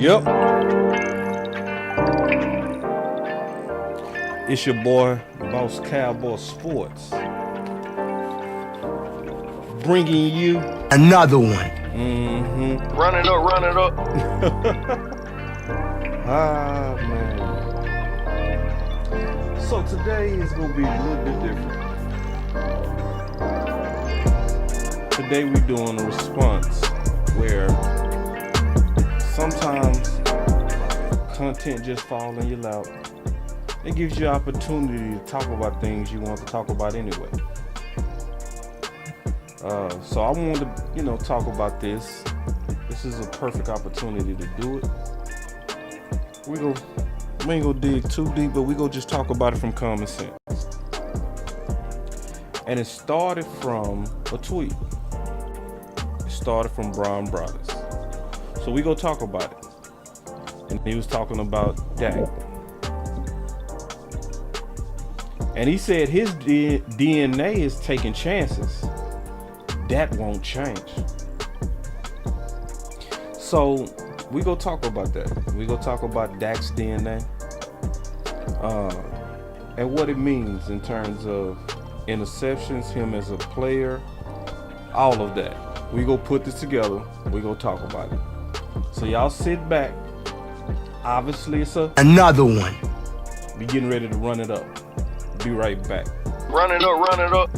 Yep. It's your boy, BossCowboySports, bringing you another one. Run it up. Ah, man. So today is going to be a little bit different. Today we're doing a response where sometimes content just falls in your lap. It gives you opportunity to talk about things you want to talk about anyway. So I wanted to, talk about this. This is a perfect opportunity to do it. We ain't gonna dig too deep, but we gonna just talk about it from common sense. And it started from a tweet. It started from Bryan Broaddus. So we gonna talk about it. And he was talking about Dak. And he said his DNA is taking chances. That won't change. So we go talk about that. We go talk about Daks DNA and what it means in terms of interceptions, him as a player, all of that. We go put this together. We go talk about it. So y'all sit back. Obviously, it's another one. Be getting ready to run it up. Be right back. Run it up.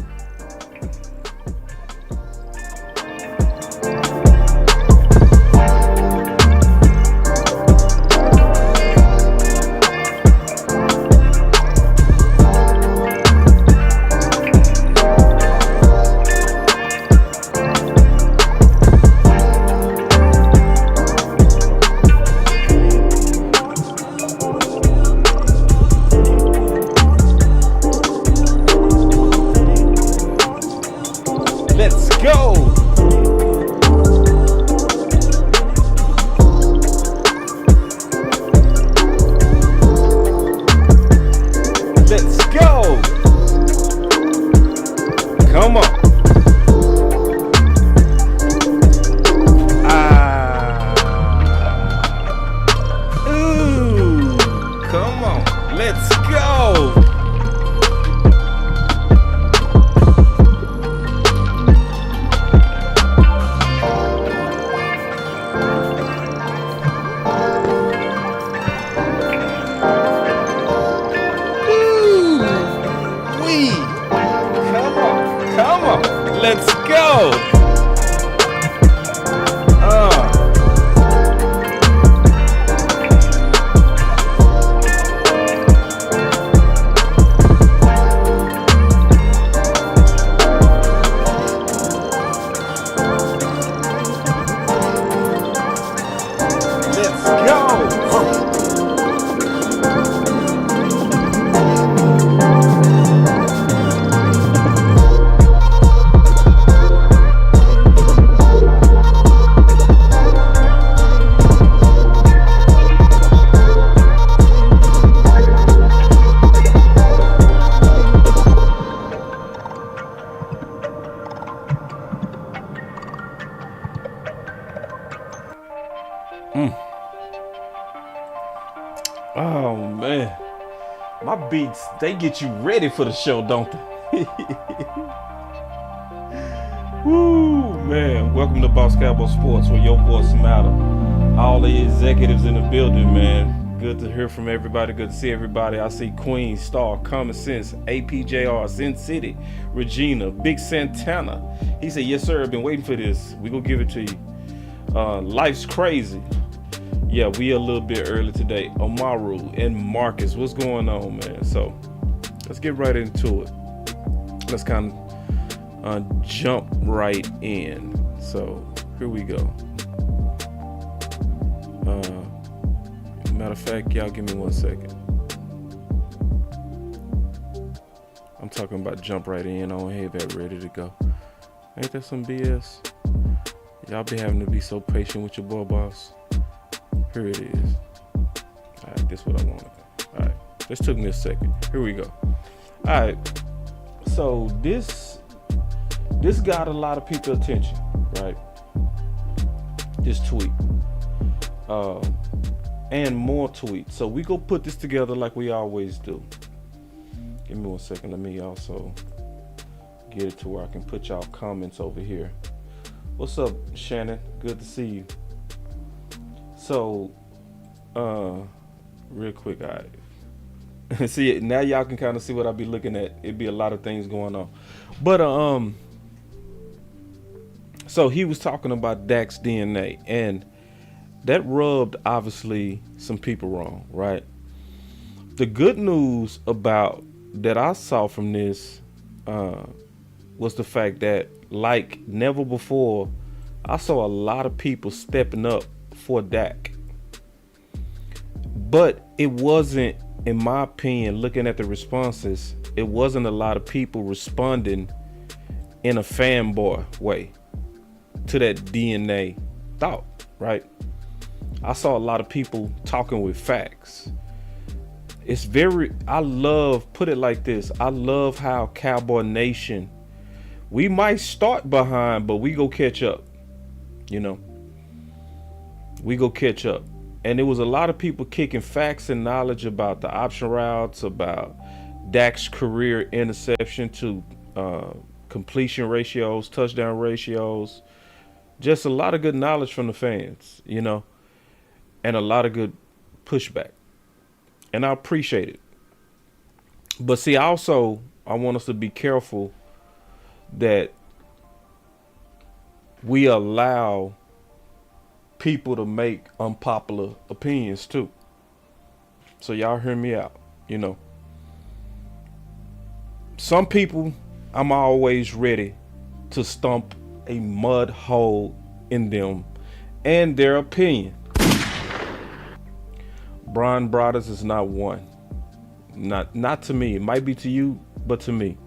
Let's go. Let's go. Come on. Ooh. Come on. Let's go. Come on, let's go. Let's go. Oh man, my beats, they get you ready for the show, don't they? Woo, man. Welcome to Boss Cowboy Sports, where your voice matter. All the executives in the building, man. Good to hear from everybody. Good to see everybody. I see Queen, Star, Common Sense, APJR, Sin City, Regina, Big Santana. He said, yes, sir, I've been waiting for this. We gonna give it to you. Life's crazy. Yeah, we a little bit early today. Omaru and Marcus, what's going on, man? So let's get right into it. Let's kind of jump right in. So here we go. Matter of fact, y'all give me 1 second. I'm talking about jump right in. I don't have that ready to go. Ain't that some BS? Y'all be having to be so patient with your boy, boss. Here it is. Alright, this is what I wanted. Alright, this took me a second. Here we go. Alright, so this got a lot of people's attention, right? This tweet. and more tweets. So we go put this together like we always do. Give me 1 second. Let me also get it to where I can put y'all comments over here. What's up, Shannon? Good to see you. So, real quick, see now y'all can kind of see what I'll be looking at. It'd be a lot of things going on, but so he was talking about Daks DNA, and that rubbed obviously some people wrong, right? The good news about that I saw from this was the fact that, like never before, I saw a lot of people stepping up for Dak. But it wasn't, in my opinion, looking at the responses, it wasn't a lot of people responding in a fanboy way to that DNA thought, right? I saw a lot of people talking with facts. It's I love, put it like this, I love how Cowboy Nation, we might start behind, but we go catch up, you know? We go catch up. And there was a lot of people kicking facts and knowledge about the option routes, about Dak's career interception to completion ratios, touchdown ratios. Just a lot of good knowledge from the fans, you know, and a lot of good pushback. And I appreciate it. But see, I want us to be careful that we allow people to make unpopular opinions too. So y'all hear me out, you know. Some people, I'm always ready to stomp a mud hole in them and their opinion. Bryan Broaddus is not one. Not to me. It might be to you, but to me.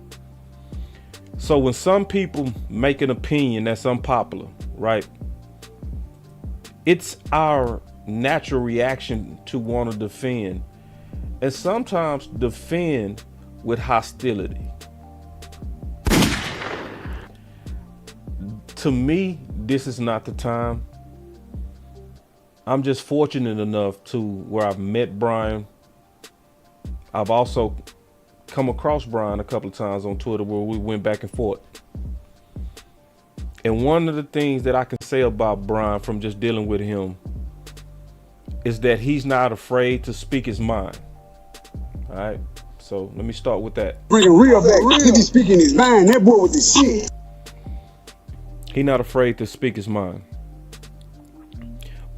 So when some people make an opinion that's unpopular, right? It's our natural reaction to want to defend, and sometimes defend with hostility. To me, this is not the time. I'm just fortunate enough to where I've met Bryan. I've also come across Bryan a couple of times on Twitter where we went back and forth. And one of the things that I can say about Bryan from just dealing with him is that he's not afraid to speak his mind. All right. So let me start with that. Bringing real back. He be speaking his mind. That boy with the shit. He's not afraid to speak his mind.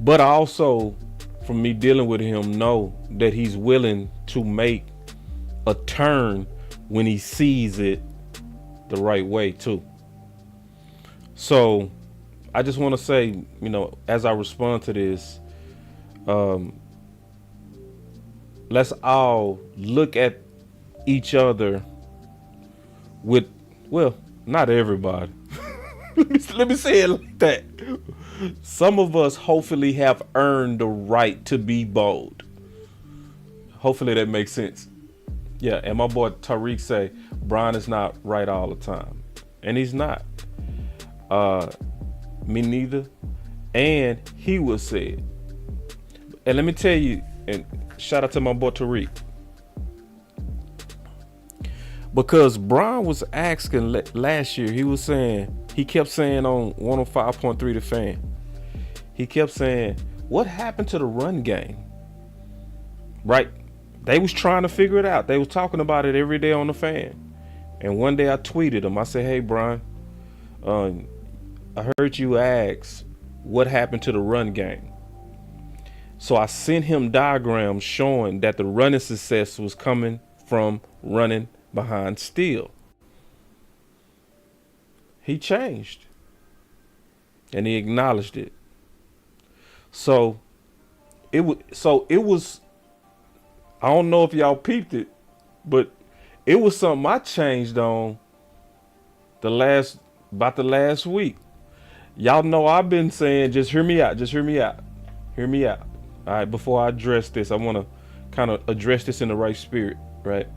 But I also, from me dealing with him, know that he's willing to make a turn when he sees it the right way too. So I just want to say, you know, as I respond to this, let's all look at each other with, well, not everybody. Let me say it like that. Some of us hopefully have earned the right to be bold. Hopefully that makes sense. Yeah, and my boy Tariq say Bryan is not right all the time. And he's not. Me neither. And he will say it. And let me tell you, and shout out to my boy Tariq. Because Bryan was asking last year, he kept saying on 105.3 The Fan, he kept saying, what happened to the run game? Right? They was trying to figure it out. They was talking about it every day on The Fan. And one day I tweeted him. I said, hey, Bryan, I heard you ask what happened to the run game. So I sent him diagrams showing that the running success was coming from running behind Steele. He changed. And he acknowledged it. So it was, I don't know if y'all peeped it, but it was something I changed on about the last week. Y'all know I've been saying, just hear me out, hear me out. All right, before I address this, I want to kind of address this in the right spirit, right?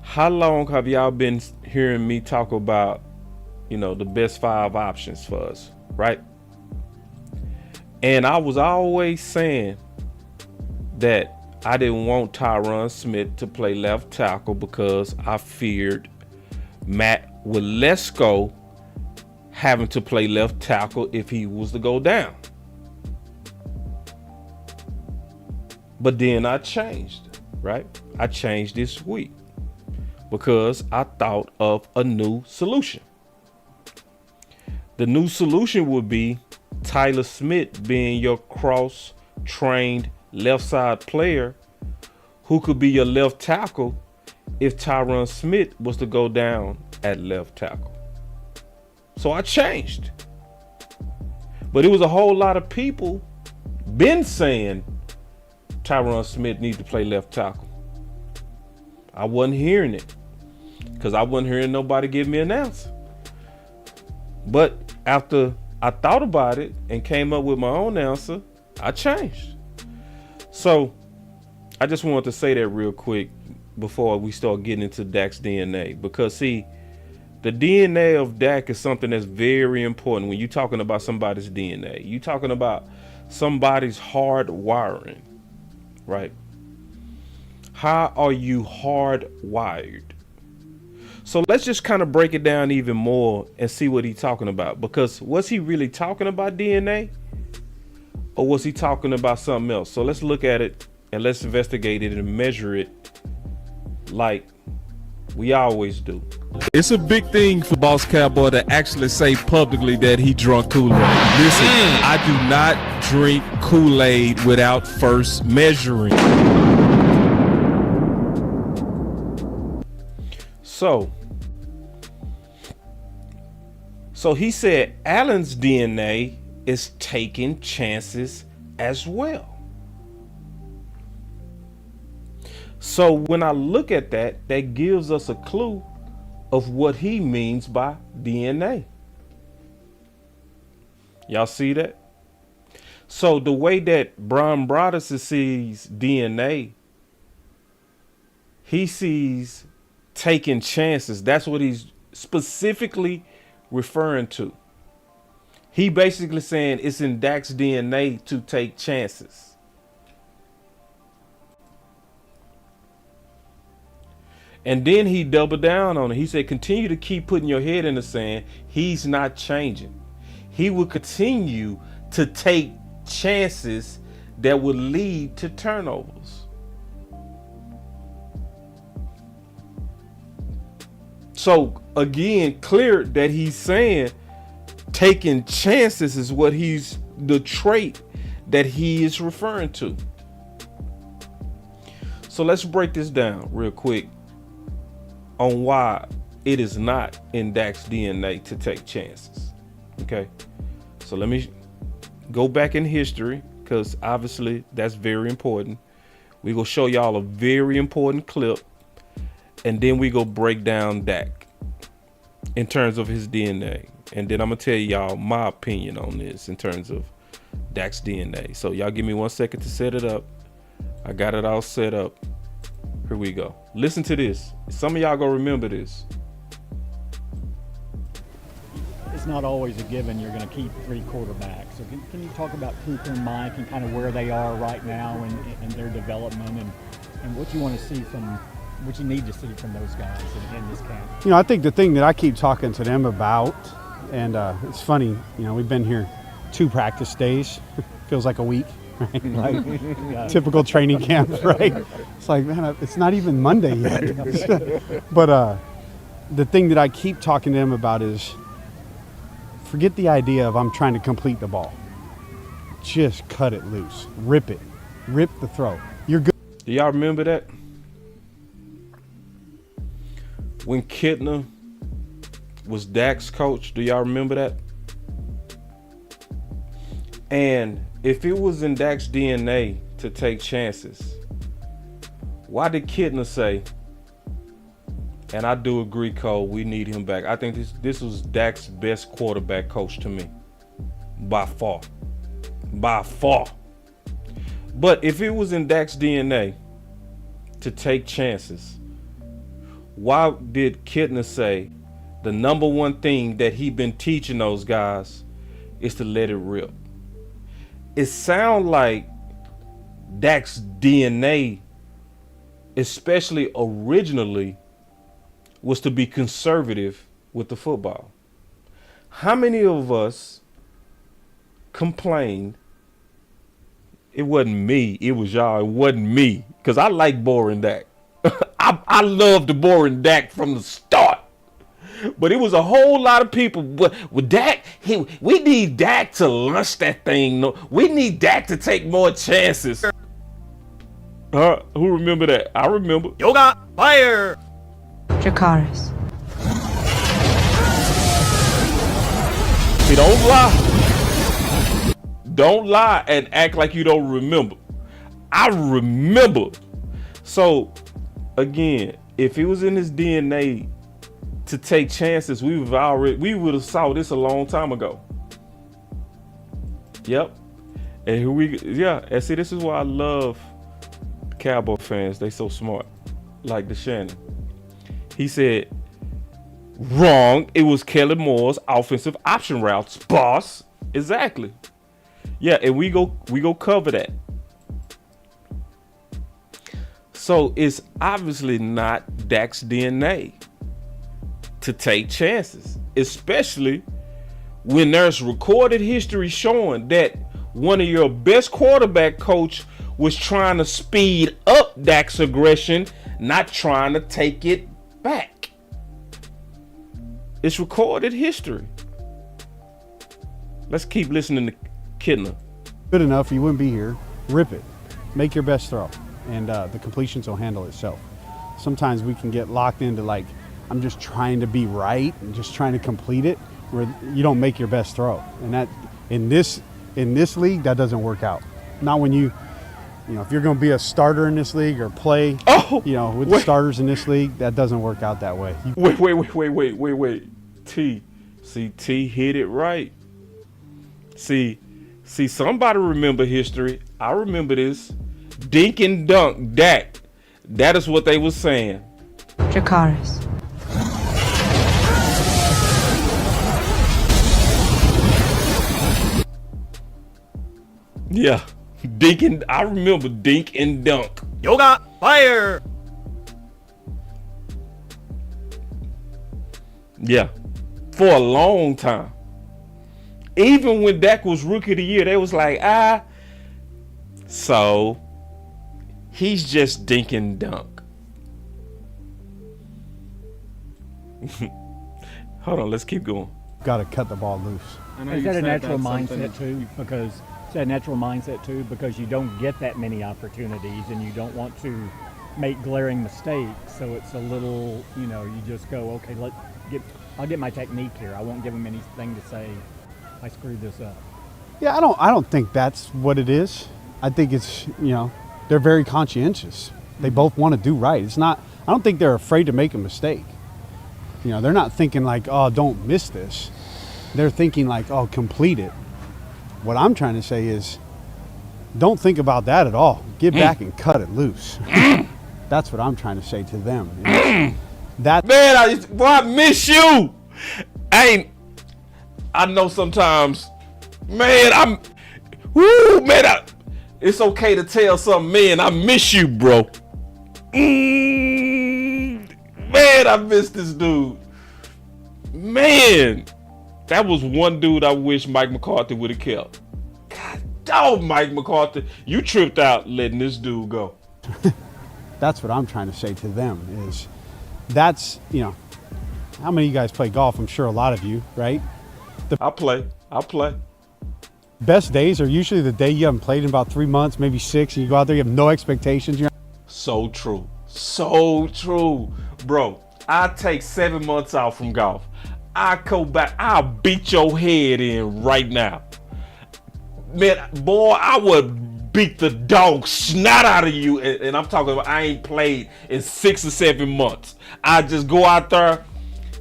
How long have y'all been hearing me talk about, you know, the best 5 options for us, right? And I was always saying that I didn't want Tyron Smith to play left tackle because I feared Matt Waletzko having to play left tackle if he was to go down. But then I changed, right? I changed this week because I thought of a new solution. The new solution would be Tyler Smith being your cross-trained left side player who could be your left tackle if Tyron Smith was to go down at left tackle. So I changed. But it was a whole lot of people been saying Tyron Smith needs to play left tackle. I wasn't hearing it because I wasn't hearing nobody give me an answer. But after I thought about it and came up with my own answer, I changed. So I just wanted to say that real quick before we start getting into Daks DNA, because see, the DNA of Dak is something that's very important when you're talking about somebody's DNA. You're talking about somebody's hard wiring, right? How are you hardwired? So let's just kind of break it down even more and see what he's talking about. Because was he really talking about DNA? Or was he talking about something else? So let's look at it and let's investigate it and measure it like we always do. It's a big thing for Boss Cowboy to actually say publicly that he drunk Kool-Aid. Listen, I do not drink Kool-Aid without first measuring. So he said Allen's DNA is taking chances as well. So when I look at that, that gives us a clue of what he means by DNA. Y'all see that? So the way that Bryan Broaddus sees DNA, he sees taking chances. That's what he's specifically referring to. He basically saying it's in Daks DNA to take chances. And then he doubled down on it. He said, continue to keep putting your head in the sand. He's not changing. He will continue to take chances that will lead to turnovers. So again, clear that he's saying taking chances is what he's the trait that he is referring to. So let's break this down real quick on why it is not in Daks DNA to take chances. Okay, so let me go back in history because obviously that's very important. We gonna show y'all a very important clip, and then we go break down Dak in terms of his DNA, and then I'm gonna tell y'all my opinion on this in terms of Daks DNA. So y'all give me 1 second to set it up. I got it all set up. Here we go. Listen to this. Some of y'all gonna remember this. It's not always a given you're going to keep three quarterbacks. So can you talk about Cooper and Mike and kind of where they are right now and their development and what you want to see from, what you need to see from those guys in this camp? You know, I think the thing that I keep talking to them about, and it's funny, you know, we've been here 2 practice days. Feels like a week, right? Like typical training camp, right? It's like, man, it's not even Monday yet. But the thing that I keep talking to them about is, forget the idea of I'm trying to complete the ball. Just cut it loose. Rip it. Rip the throw. You're good. Do y'all remember that? When Kittner was Dak's coach, do y'all remember that? And if it was in Dak's DNA to take chances, why did Kittner say, and I do agree, Cole, we need him back. I think this was Dak's best quarterback coach to me. By far. By far. But if it was in Dak's DNA to take chances, why did Kittner say the number one thing that he been teaching those guys is to let it rip? it sounds like Daks DNA, especially originally, was to be conservative with the football. How many of us complained? It wasn't me. It was y'all. It wasn't me. Because I like boring Dak. I love the boring Dak from the start. But it was a whole lot of people. With Dak, we need Dak to launch that thing. No, we need Dak to take more chances. Who remember that? I remember. Yoga fire. Dracarys. See, don't lie. Don't lie and act like you don't remember. I remember. So, again, if it was in his DNA to take chances, we would have saw this a long time ago. Yep. And and see, this is why I love Cowboy fans. They so smart. Like the Shannon. He said, wrong. It was Kellen Moore's offensive option routes, boss. Exactly. Yeah, and we go cover that. So it's obviously not Dak's DNA to take chances, especially when there's recorded history showing that one of your best quarterback coach was trying to speed up Dak's aggression, not trying to take it back. It's recorded history. Let's keep listening to Kidner. Good enough, you wouldn't be here. Rip it. Make your best throw. And the completions will handle itself. Sometimes we can get locked into like, I'm just trying to be right and just trying to complete it, where you don't make your best throw. And that in this league, that doesn't work out. Not when you know, if you're going to be a starter in this league or play, with the starters in this league, that doesn't work out that way. Wait. T hit it right. See, somebody remember history. I remember this. Dink and dunk, Dak. That is what they were saying. Dracarys. Yeah. I remember dink and dunk. Yoga fire. Yeah. For a long time. Even when Dak was rookie of the year, they was like, so he's just dink and dunk. Hold on, let's keep going. Got to cut the ball loose. Is that a natural mindset too? Because you don't get that many opportunities and you don't want to make glaring mistakes. So it's a little, you just go, okay, I'll get my technique here. I won't give them anything to say I screwed this up. Yeah, I don't think that's what it is. I think it's, they're very conscientious. They both want to do right. I don't think they're afraid to make a mistake. They're not thinking like, oh, don't miss this. They're thinking like, oh, complete it. What I'm trying to say is, don't think about that at all. Get back and cut it loose. That's what I'm trying to say to them. Man, I miss you. I know sometimes, man, it's okay to tell something, man, I miss you, bro. Man, I miss this dude. Man, that was one dude I wish Mike McCarthy would have kept. God dog, Mike McCarthy, you tripped out letting this dude go. That's what I'm trying to say to them is, that's, how many of you guys play golf? I'm sure a lot of you, right? I play. Best days are usually the day you haven't played in about 3 months, maybe 6, and you go out there, you have no expectations. So true. Bro, I take 7 months out from golf. I go back, I'll beat your head in right now. Man, boy, I would beat the dog snot out of you. And I'm talking about I ain't played in 6 or 7 months. I just go out there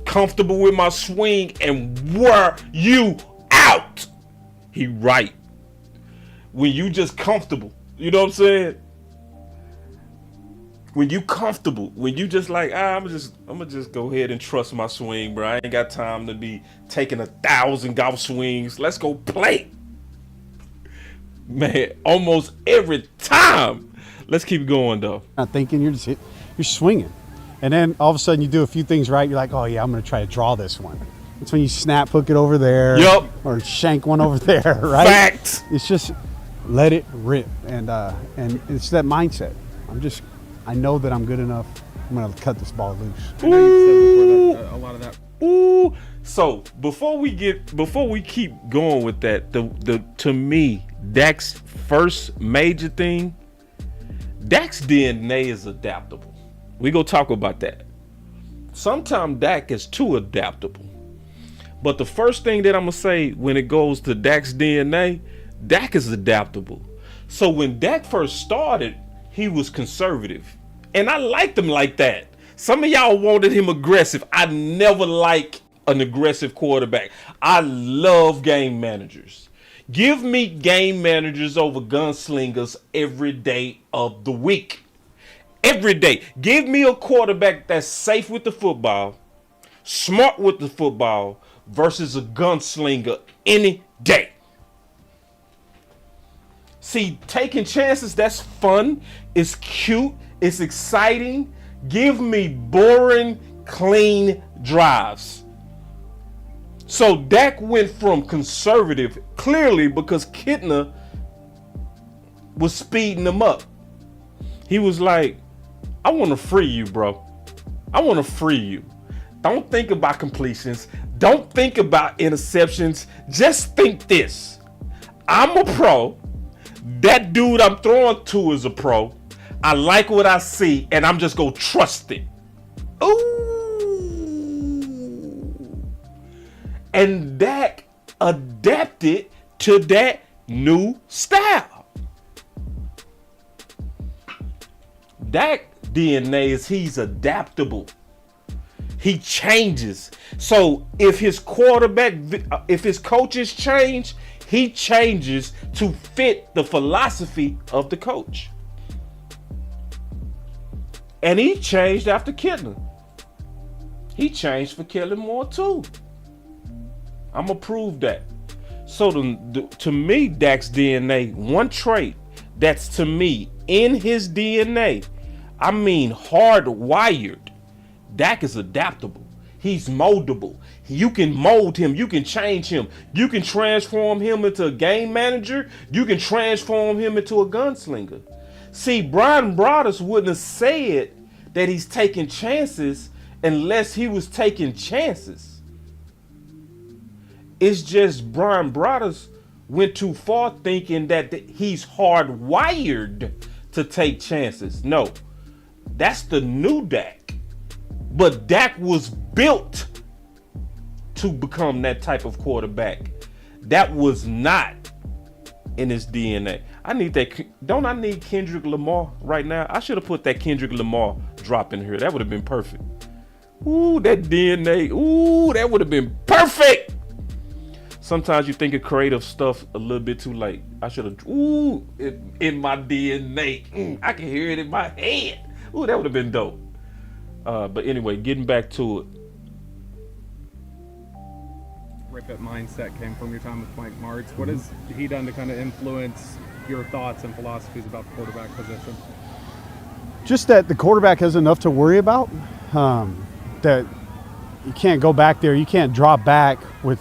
comfortable with my swing and wear you out. He right. When you just comfortable, you know what I'm saying? When you comfortable, when you just like, I'm gonna just go ahead and trust my swing, bro. I ain't got time to be taking 1,000 golf swings. Let's go play. Man, almost every time. Let's keep going though. Not thinking, you're swinging. And then all of a sudden you do a few things right. You're like, oh yeah, I'm going to try to draw this one. It's when you snap hook it over there. Yep. Or shank one over there, right? Fact. It's just let it rip. And it's that mindset. I know that I'm good enough. I'm going to cut this ball loose. I know you said before that a lot of that. Ooh. So before we keep going with that, to me, Dak's first major thing, Dak's DNA is adaptable. We go talk about that. Sometimes Dak is too adaptable. But the first thing that I'm gonna say when it goes to Dak's DNA, Dak is adaptable. So when Dak first started, he was conservative. And I liked him like that. Some of y'all wanted him aggressive. I never like an aggressive quarterback. I love game managers. Give me game managers over gunslingers every day of the week. Every day. Give me a quarterback that's safe with the football, smart with the football, versus a gunslinger any day. See, taking chances, that's fun. It's cute. It's exciting. Give me boring, clean drives. So Dak went from conservative, clearly because Kittner was speeding him up. He was like, I want to free you, bro. I want to free you. Don't think about completions. Don't think about interceptions. Just think this. I'm a pro. That dude I'm throwing to is a pro. I like what I see, and I'm just going to trust it. Ooh. And Dak adapted to that new style. Dak DNA is he's adaptable. He changes. So if his coaches change, he changes to fit the philosophy of the coach. And he changed after Kittner. He changed for Kellen Moore too. I'm gonna prove that. So to me, Dak's DNA, one trait that's to me in his DNA, I mean hardwired. Dak is adaptable. He's moldable. You can mold him. You can change him. You can transform him into a game manager. You can transform him into a gunslinger. See, Bryan Broaddus wouldn't have said that he's taking chances unless he was taking chances. It's just Bryan Broaddus went too far thinking that he's hardwired to take chances. No, that's the new Dak. But Dak was built to become that type of quarterback. That was not in his DNA. I need that. Don't I need Kendrick Lamar right now? I should have put that Kendrick Lamar drop in here. That would have been perfect. Ooh, that DNA. Ooh, that would have been perfect. Sometimes you think of creative stuff a little bit too late. I should have. Ooh, in my DNA. I can hear it in my head. Ooh, that would have been dope. But anyway, getting back to it. Rip-it mindset came from your time with Mike Martz. What has he done to kind of influence your thoughts and philosophies about the quarterback position? Just that the quarterback has enough to worry about, that you can't go back there. You can't drop back with,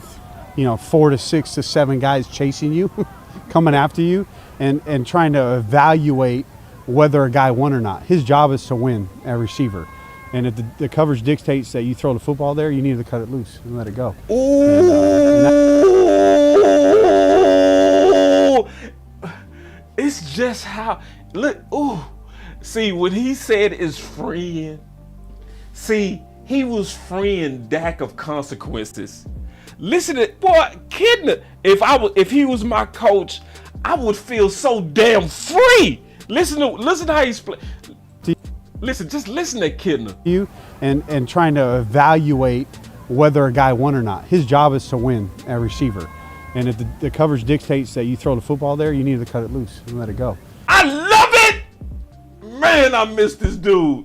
4 to 6 to 7 guys chasing you, coming after you, and trying to evaluate whether a guy won or not. His job is to win at receiver. And if the coverage dictates that you throw the football there, you need to cut it loose and let it go. Ooh, it's just how, look, ooh. See, when he said is freeing, see, he was freeing Dak of consequences. Listen to, boy, Kittner, if he was my coach, I would feel so damn free. Listen how he's playing. Listen, just listen to Kittner. You and trying to evaluate whether a guy won or not. His job is to win at receiver. And if the coverage dictates that you throw the football there, you need to cut it loose and let it go. I love it! Man, I miss this dude.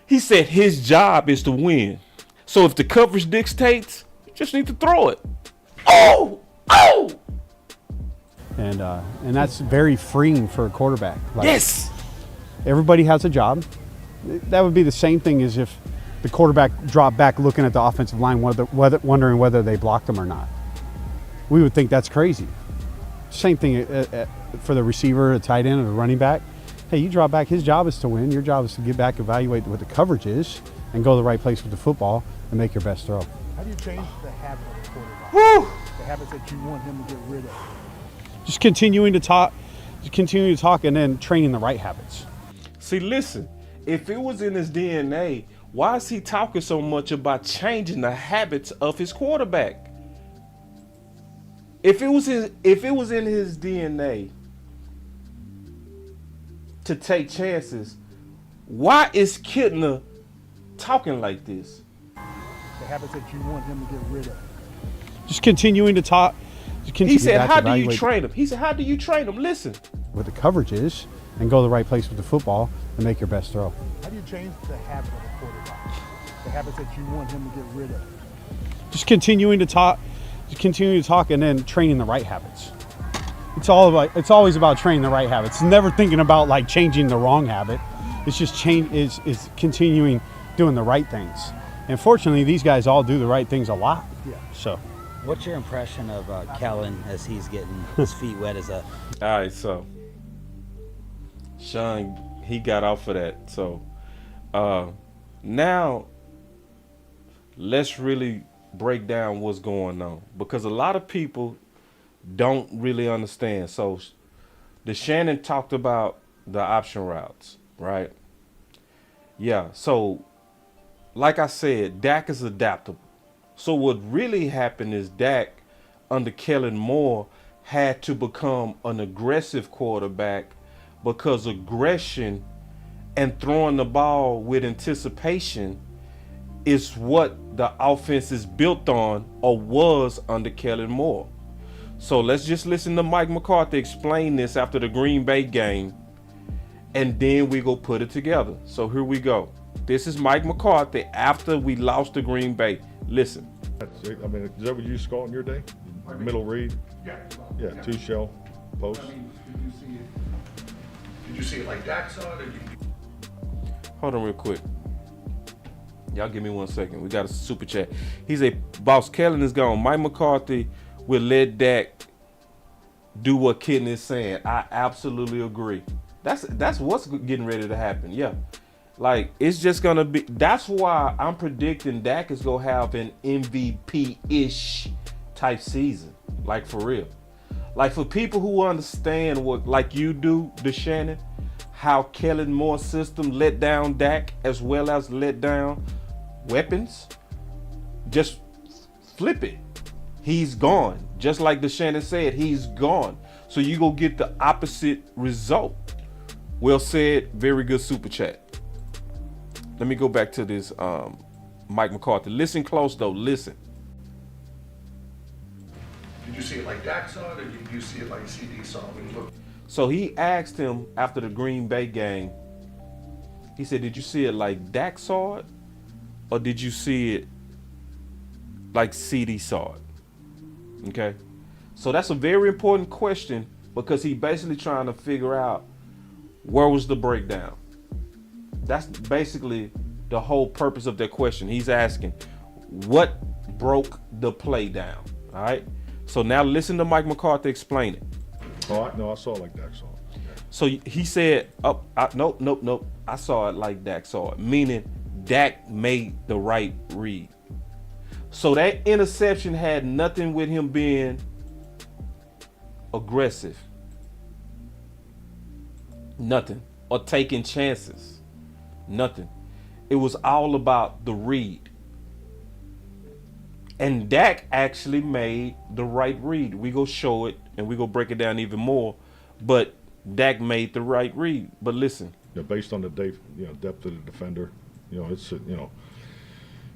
He said his job is to win. So if the coverage dictates, you just need to throw it. Oh! And that's very freeing for a quarterback. Like, Yes. everybody has a job. That would be the same thing as if the quarterback dropped back looking at the offensive line, wondering whether they blocked him or not. We would think that's crazy. Same thing for the receiver, a tight end, or the running back. Hey, you drop back. His job is to win. Your job is to get back, evaluate what the coverage is, and go to the right place with the football and make your best throw. How do you change the habit of the quarterback? Woo! The habits that you want him to get rid of. Just continuing to talk, and then training the right habits. See, listen, if it was in his DNA, why is he talking so much about changing the habits of his quarterback? If it was in his DNA to take chances, why is Kittner talking like this? The habits that you want him to get rid of. Just continuing to talk. He said, how do you train him? He said, how do you train him? Listen. What the coverage is, and go to the right place with the football and make your best throw. How do you change the habit of the quarterback? The habits that you want him to get rid of. Just continuing to talk, and then training the right habits. It's always about training the right habits. It's never thinking about like changing the wrong habit. It's just is continuing doing the right things. And fortunately, these guys all do the right things a lot. Yeah. So. What's your impression of Kellen as he's getting his feet wet as a... All right, so Sean, he got off of that. So now let's really break down what's going on, because a lot of people don't really understand. So the Shannon talked about the option routes, right? Yeah, so like I said, Dak is adaptable. So what really happened is Dak, under Kellen Moore, had to become an aggressive quarterback, because aggression and throwing the ball with anticipation is what the offense is built on, or was under Kellen Moore. So let's just listen to Mike McCarthy explain this after the Green Bay game, and then we go put it together. So here we go. This is Mike McCarthy after we lost to Green Bay. Listen. I mean, is that what you used to call it in your day? Middle read? Yeah, two shell, post. I mean, did you see it like Dak saw it? Hold on real quick. Y'all give me 1 second. We got a super chat. He's a Boss Kellen is gone. Mike McCarthy will let Dak do what Kitten is saying. I absolutely agree. That's what's getting ready to happen. Yeah. Like, it's just gonna be, that's why I'm predicting Dak is gonna have an MVP-ish type season. Like, for real. Like, for people who understand what, like you do, DeShannon, how Kellen Moore's system let down Dak as well as let down weapons, just flip it. He's gone. Just like DeShannon said, he's gone. So you go get the opposite result. Well said. Very good super chat. Let me go back to this Mike McCarthy. Listen close, though. Listen. Did you see it like Dak saw it, or did you see it like CD saw it? So he asked him after the Green Bay game, he said, did you see it like Dak saw it, or did you see it like CD saw it? Okay. So that's a very important question, because he basically trying to figure out where was the breakdown. That's basically the whole purpose of that question. He's asking, what broke the play down? All right. So now listen to Mike McCarthy explain it. Oh, no, I saw it like Dak saw it. Yeah. So he said, nope. I saw it like Dak saw it, meaning Dak made the right read. So that interception had nothing with him being aggressive. Nothing. Or taking chances. Nothing. It was all about the read. And Dak actually made the right read. We go show it and we go break it down even more. But Dak made the right read. But listen. Yeah, based on the depth of the defender, it's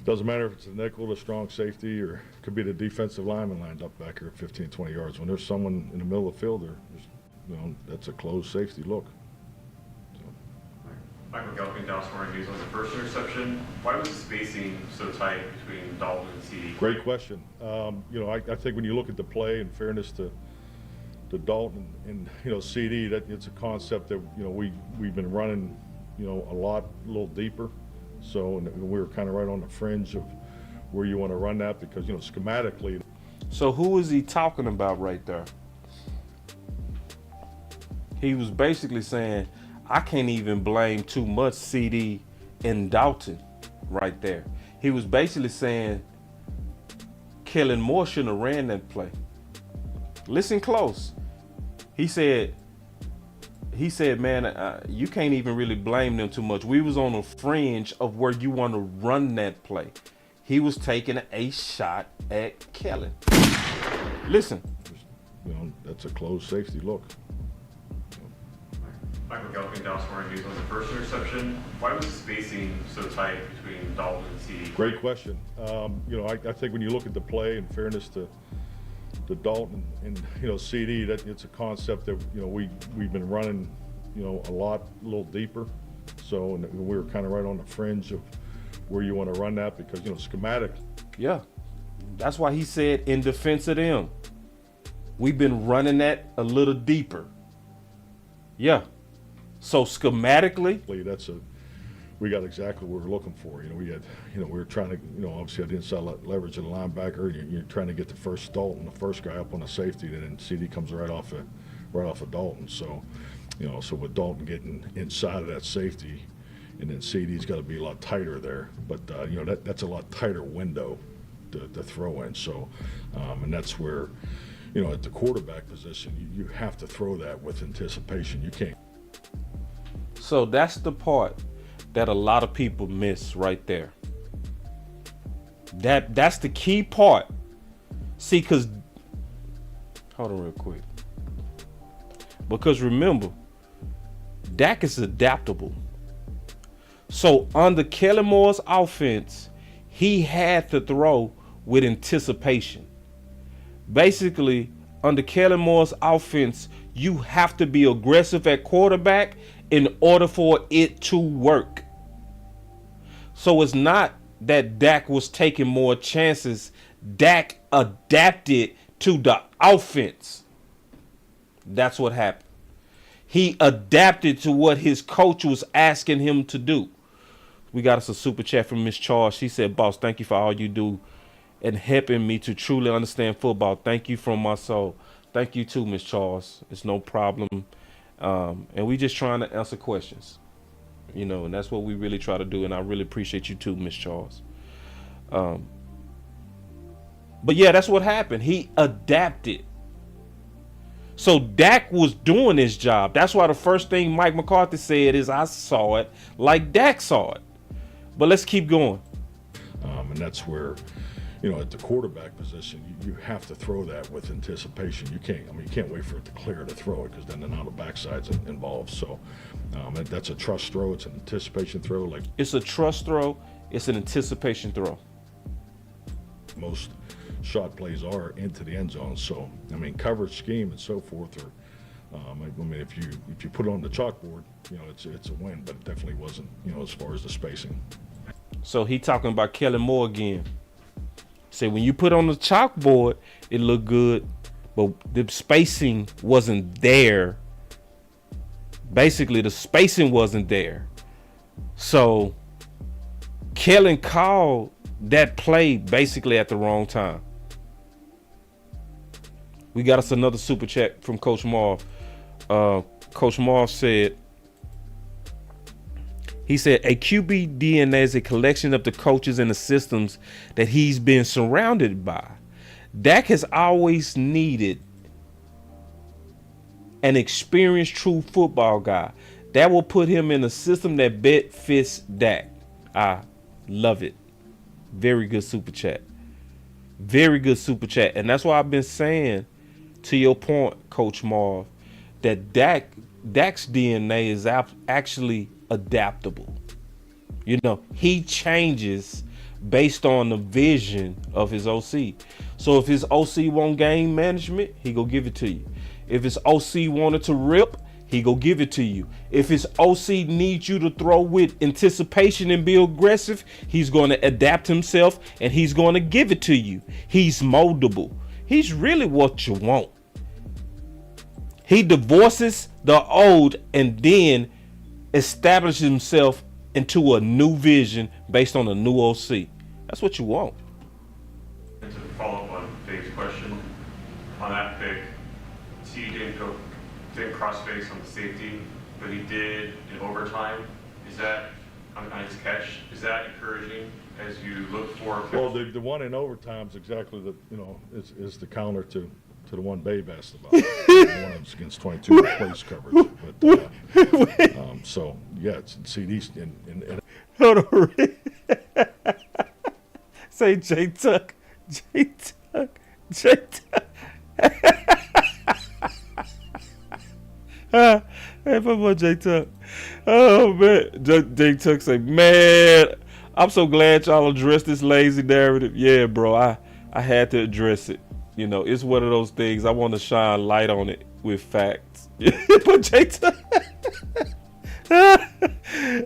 doesn't matter if it's a nickel, a strong safety, or it could be the defensive lineman lined up back here at 15, 20 yards. When there's someone in the middle of the field, that's a closed safety look. Michael Galpin, Dallas Morning News, on the first interception. Why was the spacing so tight between Dalton and CD? Great question. I think when you look at the play, in fairness to the Dalton and CD, that it's a concept that we've been running a little deeper. So and we were kind of right on the fringe of where you want to run that because schematically. So who is he talking about right there? He was basically saying, I can't even blame too much CD and Dalton right there. He was basically saying Kellen Moore shouldn't have ran that play. Listen close. He said, man, you can't even really blame them too much. We was on the fringe of where you want to run that play. He was taking a shot at Kellen. Listen. That's a closed safety look. McCarthy and Dallas scoring based on the first interception. Why was the spacing so tight between Dalton and CD? Great question. I think when you look at the play, in fairness to Dalton and CD, that it's a concept that we've been running a little deeper. So and we were kind of right on the fringe of where you want to run that because schematic. Yeah, that's why he said in defense of them, we've been running that a little deeper. Yeah. So schematically, we got exactly what we were looking for. We had, we were trying to, obviously had the inside leverage of the linebacker. You're trying to get the first Dalton, the first guy up on the safety, and then CD comes right off of Dalton. So, so with Dalton getting inside of that safety, and then CD's got to be a lot tighter there. But that's a lot tighter window to throw in. So, and that's where, at the quarterback position, you have to throw that with anticipation. You can't. So that's the part that a lot of people miss right there. That's the key part. See, because hold on real quick. Because remember, Dak is adaptable. So under Kellen Moore's offense, he had to throw with anticipation. Basically, under Kellen Moore's offense, you have to be aggressive at quarterback in order for it to work. So it's not that Dak was taking more chances. Dak adapted to the offense. That's what happened. He adapted to what his coach was asking him to do. We got us a super chat from Miss Charles. She said, "Boss, thank you for all you do and helping me to truly understand football. Thank you from my soul." Thank you too, Miss Charles. It's no problem. And we just trying to answer questions, and that's what we really try to do. And I really appreciate you too, Miss Charles. But yeah, that's what happened. He adapted. So Dak was doing his job. That's why the first thing Mike McCarthy said is, I saw it like Dak saw it. But let's keep going. And that's where, at the quarterback position, you have to throw that with anticipation. You can't wait for it to clear to throw it because then now the backside's involved. So that's a trust throw. It's an anticipation throw. It's a trust throw. It's an anticipation throw. Most shot plays are into the end zone. So, coverage scheme and so forth are, if you put it on the chalkboard, it's a win, but it definitely wasn't, as far as the spacing. So he talking about Kellen Moore again. Say when you put on the chalkboard, it looked good, but the spacing wasn't there. Basically, the spacing wasn't there. So Kellen called that play basically at the wrong time. We got us another super chat from Coach Marv. Coach Marv said, he said, a QB DNA is a collection of the coaches and the systems that he's been surrounded by. Dak has always needed an experienced true football guy that will put him in a system that fits Dak. I love it. Very good super chat. Very good super chat. And that's why I've been saying, to your point, Coach Marv, that Dak's DNA is actually adaptable. He changes based on the vision of his OC. So if his OC want game management, he go give it to you. If his OC wanted to rip, he go give it to you. If his OC needs you to throw with anticipation and be aggressive, he's going to adapt himself and he's going to give it to you. He's moldable. He's really what you want. He divorces the old and then establishes himself into a new vision based on a new OC. That's what you want. And to follow up on Dave's question, on that pick, he didn't cross face on the safety, but he did in overtime. Is that on his catch? Is that encouraging as you look for? Well, the one in overtime is exactly is the counter to the one Babe asked about. The one that's against 22 place coverage. But, so yeah, it's CDs in Hold on. Say J Tuck. J Tuck. J Tuck. Hey, my boy J Tuck. Oh man, J Tuck say, man, I'm so glad y'all addressed this lazy narrative. Yeah, bro, I had to address it. You know, it's one of those things. I want to shine light on it with facts. But J Tuck.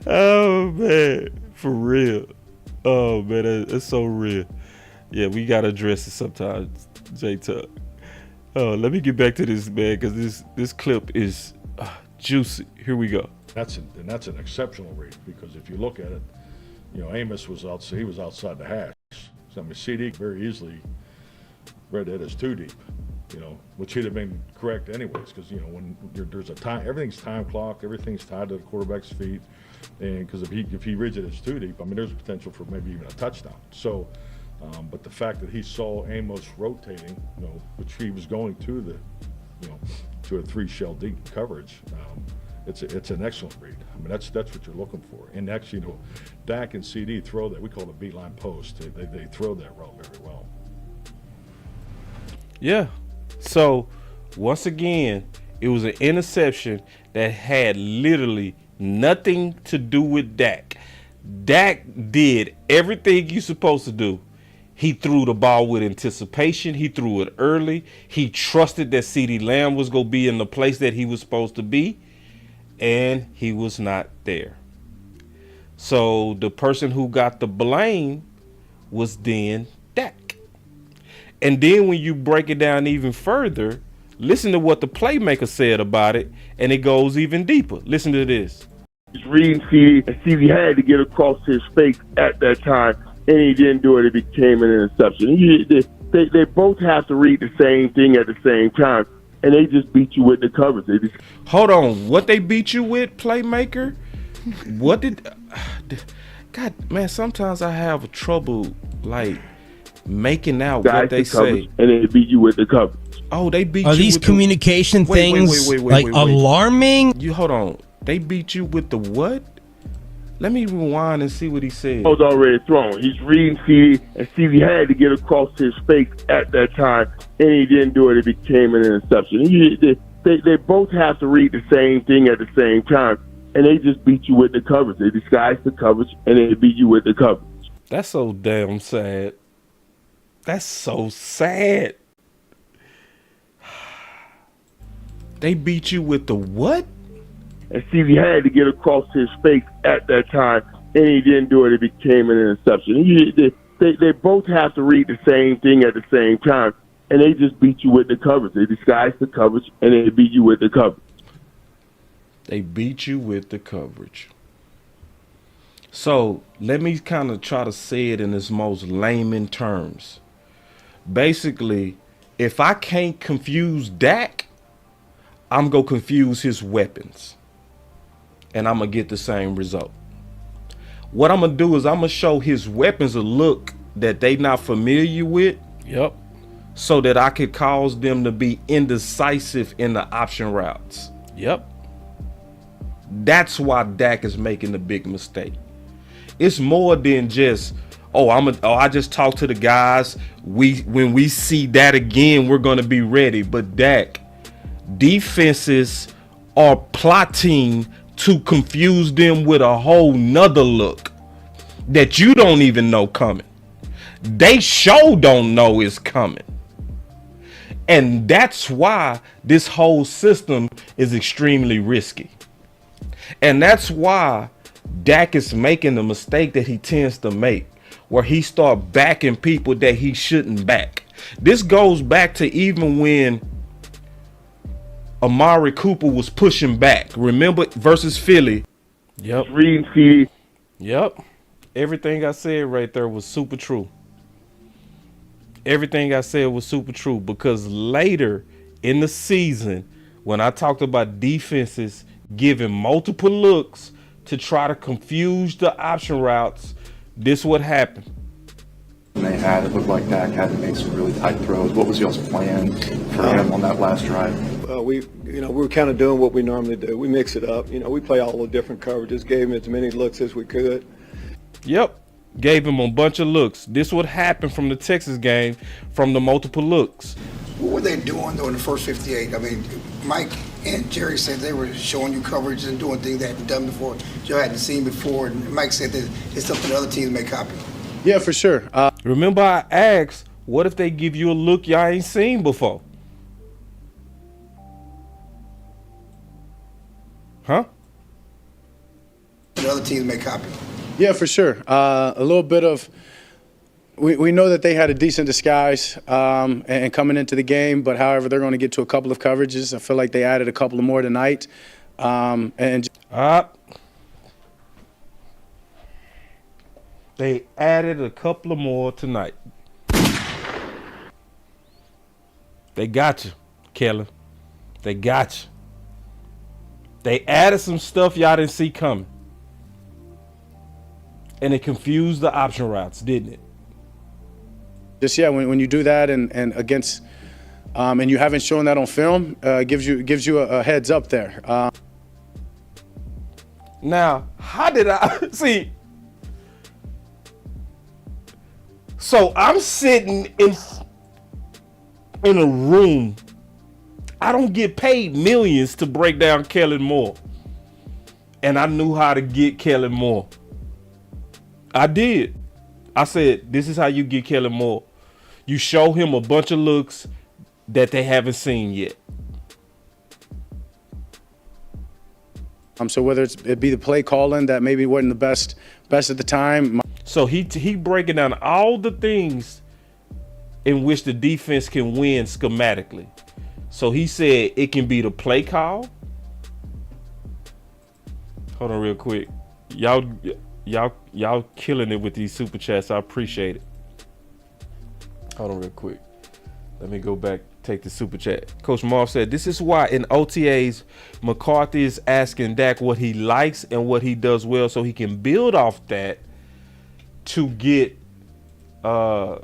Oh man, for real. Oh man, it's so real. Yeah, we gotta address it sometimes, J Tuck. Oh, let me get back to this, man, because this clip is juicy. Here we go. That's an exceptional read, because if you look at it, Amos was he was outside the hash. So I mean, CD very easily read that as too deep, which he'd have been correct anyways, because when there's a time, everything's time clock, everything's tied to the quarterback's feet, and because if he reads it as too deep, I mean, there's potential for maybe even a touchdown. So, but the fact that he saw Amos rotating, which he was going to to a 3-shell deep coverage, it's an excellent read. I mean, that's what you're looking for. And actually, Dak and CD throw that, we call it a beeline post. They throw that route very well. Yeah. So once again, it was an interception that had literally nothing to do with Dak. Dak did everything you're supposed to do. He threw the ball with anticipation. He threw it early. He trusted that CeeDee Lamb was going to be in the place that he was supposed to be, and he was not there. So the person who got the blame was then Dak. And then when you break it down even further, listen to what the playmaker said about it, and it goes even deeper. Listen to this. He's reading CD, and CD had to get across his face at that time, and he didn't do it. It became an interception. They both have to read the same thing at the same time, and they just beat you with the coverage. Hold on. What they beat you with, playmaker? What did... God, man, sometimes I have trouble, making out what they say. And they beat you with the coverage. Oh, they beat you Are with these communication things alarming? You hold on. They beat you with the what? Let me rewind and see what he said. Was already thrown. He's reading CD, and CD had to get across his face at that time, and he didn't do it. It became an interception. They both have to read the same thing at the same time, and they just beat you with the coverage. They disguise the coverage, and they beat you with the coverage. That's so damn sad. That's so sad. They beat you with the what? And CD had to get across his face at that time, and he didn't do it. It became an interception. They both have to read the same thing at the same time, and they just beat you with the coverage. They disguise the coverage, and they beat you with the coverage. They beat you with the coverage. So let me kind of try to say it in its most layman terms. Basically, if I can't confuse Dak, I'm going to confuse his weapons. And I'm going to get the same result. What I'm going to do is I'm going to show his weapons a look that they not familiar with. Yep. So that I could cause them to be indecisive in the option routes. Yep. That's why Dak is making the big mistake. It's more than just, I just talked to the guys. When we see that again, we're going to be ready. But Dak, defenses are plotting to confuse them with a whole nother look that you don't even know coming. They sure don't know it's coming. And that's why this whole system is extremely risky. And that's why Dak is making the mistake that he tends to make, where he start backing people that he shouldn't back. This goes back to even when Amari Cooper was pushing back. Remember versus Philly? Yep. Reading CD. Yep. Everything I said right there was super true. Everything I said was super true, because later in the season, when I talked about defenses giving multiple looks to try to confuse the option routes, this what happened. They had, it looked like Dak had to make some really tight throws. What was y'all's plan for him on that last drive? We were kind of doing what we normally do. We mix it up. We play all the different coverages, gave him as many looks as we could. Yep. Gave him a bunch of looks. This would happen from the Texas game, from the multiple looks. What were they doing during the first 58? I mean, Mike and Jerry said they were showing you coverage and doing things they hadn't done before, Joe hadn't seen before, and Mike said that it's something other teams may copy. Yeah, for sure. Remember I asked, what if they give you a look y'all ain't seen before? Huh? And other teams may copy. Yeah, for sure. A little bit of, we know that they had a decent disguise and coming into the game, but however, they're going to get to a couple of coverages. I feel like they added a couple of more tonight. They added a couple of more tonight. They got you, Kelly. They got you. They added some stuff y'all didn't see coming. And it confused the option routes, didn't it? Just, yeah, when you do that and against, and you haven't shown that on film, gives you a heads up there. Now, how did I see? So I'm sitting in a room. I don't get paid millions to break down Kellen Moore. And I knew how to get Kellen Moore. I did. I said, this is how you get Kellen Moore. You show him a bunch of looks that they haven't seen yet. So whether it be the play calling that maybe wasn't the best at the time. So he breaking down all the things in which the defense can win schematically. So he said it can be the play call. Hold on real quick. Y'all killing it with these super chats. I appreciate it. Hold on real quick. Let me go back, take the super chat. Coach Marv said, this is why in OTAs, McCarthy is asking Dak what he likes and what he does well so he can build off that to get the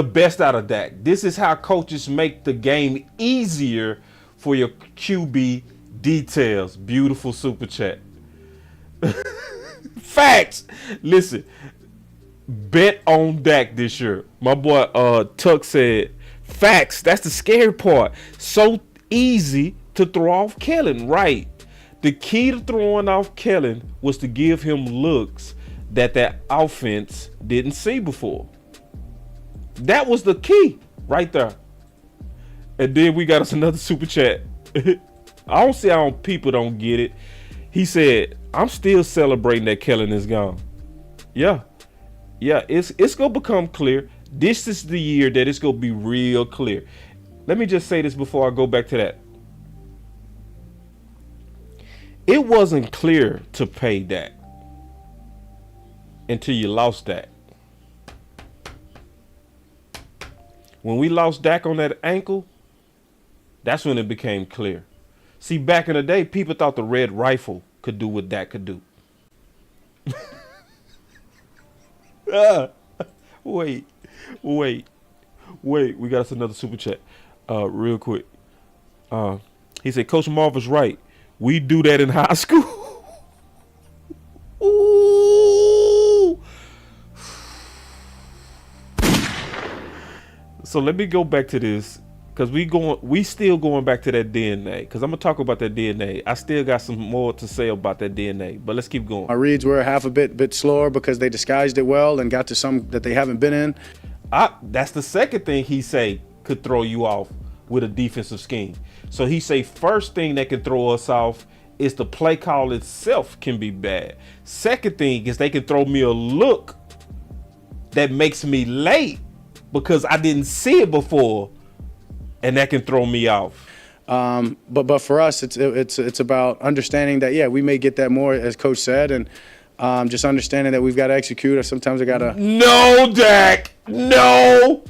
best out of Dak. This is how coaches make the game easier for your QB details. Beautiful super chat. Facts. Listen, bet on Dak this year. My boy Tuck said, facts. That's the scary part. So easy to throw off Kellen. Right. The key to throwing off Kellen was to give him looks that offense didn't see before. That was the key right there. And then we got us another super chat. I don't see how people don't get it. He said, I'm still celebrating that Kellen is gone. Yeah, it's gonna become clear. This is the year that it's gonna be real clear. Let me just say this before I go back to that. It wasn't clear to pay Dak until you lost Dak. When we lost Dak on that ankle, that's when it became clear. See, back in the day, people thought the red rifle could do what Dak could do. Wait. We got us another super chat. Real quick. He said, Coach Marvin's right. We do that in high school. Ooh. So let me go back to this, because we still going back to that DNA, because I'm gonna talk about that DNA. I still got some more to say about that DNA, but let's keep going. My reads were half a bit slower because they disguised it well and got to some that they haven't been in. That's the second thing he say could throw you off with a defensive scheme. So he say first thing that can throw us off is the play call itself can be bad. Second thing is they can throw me a look that makes me late because I didn't see it before and that can throw me off. But for us, it's about understanding that we may get that more, as Coach said, and just understanding that we've got to execute. Or sometimes I gotta. No, Dak. No.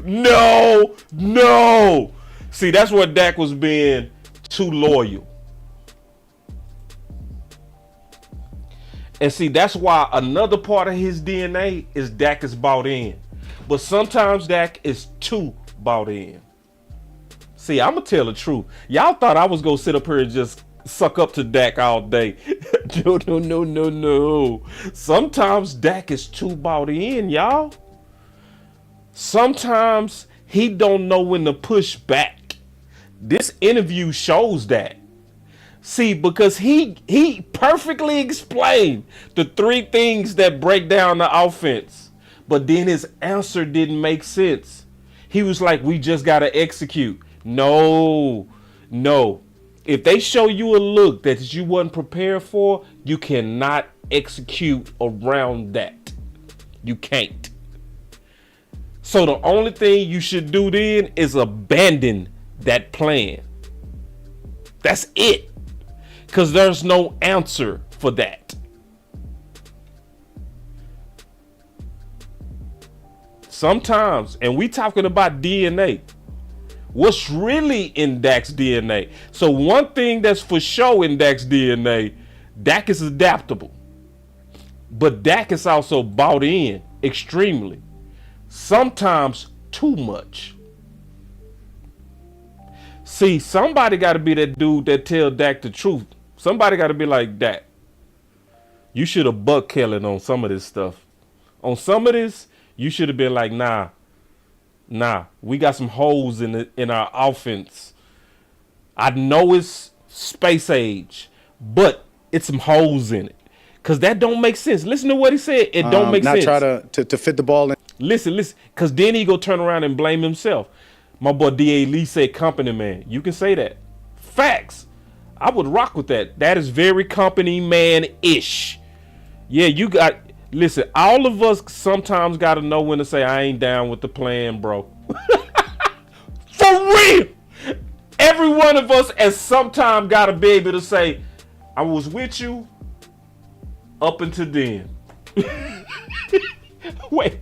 See, that's what Dak was being too loyal. And see, that's why another part of his DNA is Dak is bought in. But sometimes Dak is too bought in. See, I'm going to tell the truth. Y'all thought I was going to sit up here and just suck up to Dak all day. No. Sometimes Dak is too bought in, y'all. Sometimes he don't know when to push back. This interview shows that. See, because he perfectly explained the 3 things that break down the offense. But then his answer didn't make sense. He was like, we just got to execute. No. If they show you a look that you wasn't prepared for, you cannot execute around that. You can't. So the only thing you should do then is abandon that plan. That's it. Because there's no answer for that. Sometimes, and we talking about DNA. What's really in Dak's DNA? So one thing that's for sure in Dak's DNA, Dak is adaptable. But Dak is also bought in extremely. Sometimes too much. See, somebody got to be that dude that tell Dak the truth. Somebody got to be like, Dak, you should have buck Kellen on some of this stuff. On some of this, you should have been like, nah, we got some holes in our offense. I know it's space age, but it's some holes in it. Because that don't make sense. Listen to what he said. It don't make sense. Not try to fit the ball in. Listen. Because then he go turn around and blame himself. My boy D.A. Lee said company man. You can say that. Facts. I would rock with that. That is very company man-ish. Yeah, you got... Listen, all of us sometimes got to know when to say, I ain't down with the plan, bro. For real! Every one of us at some time got to be able to say, I was with you up until then. Wait.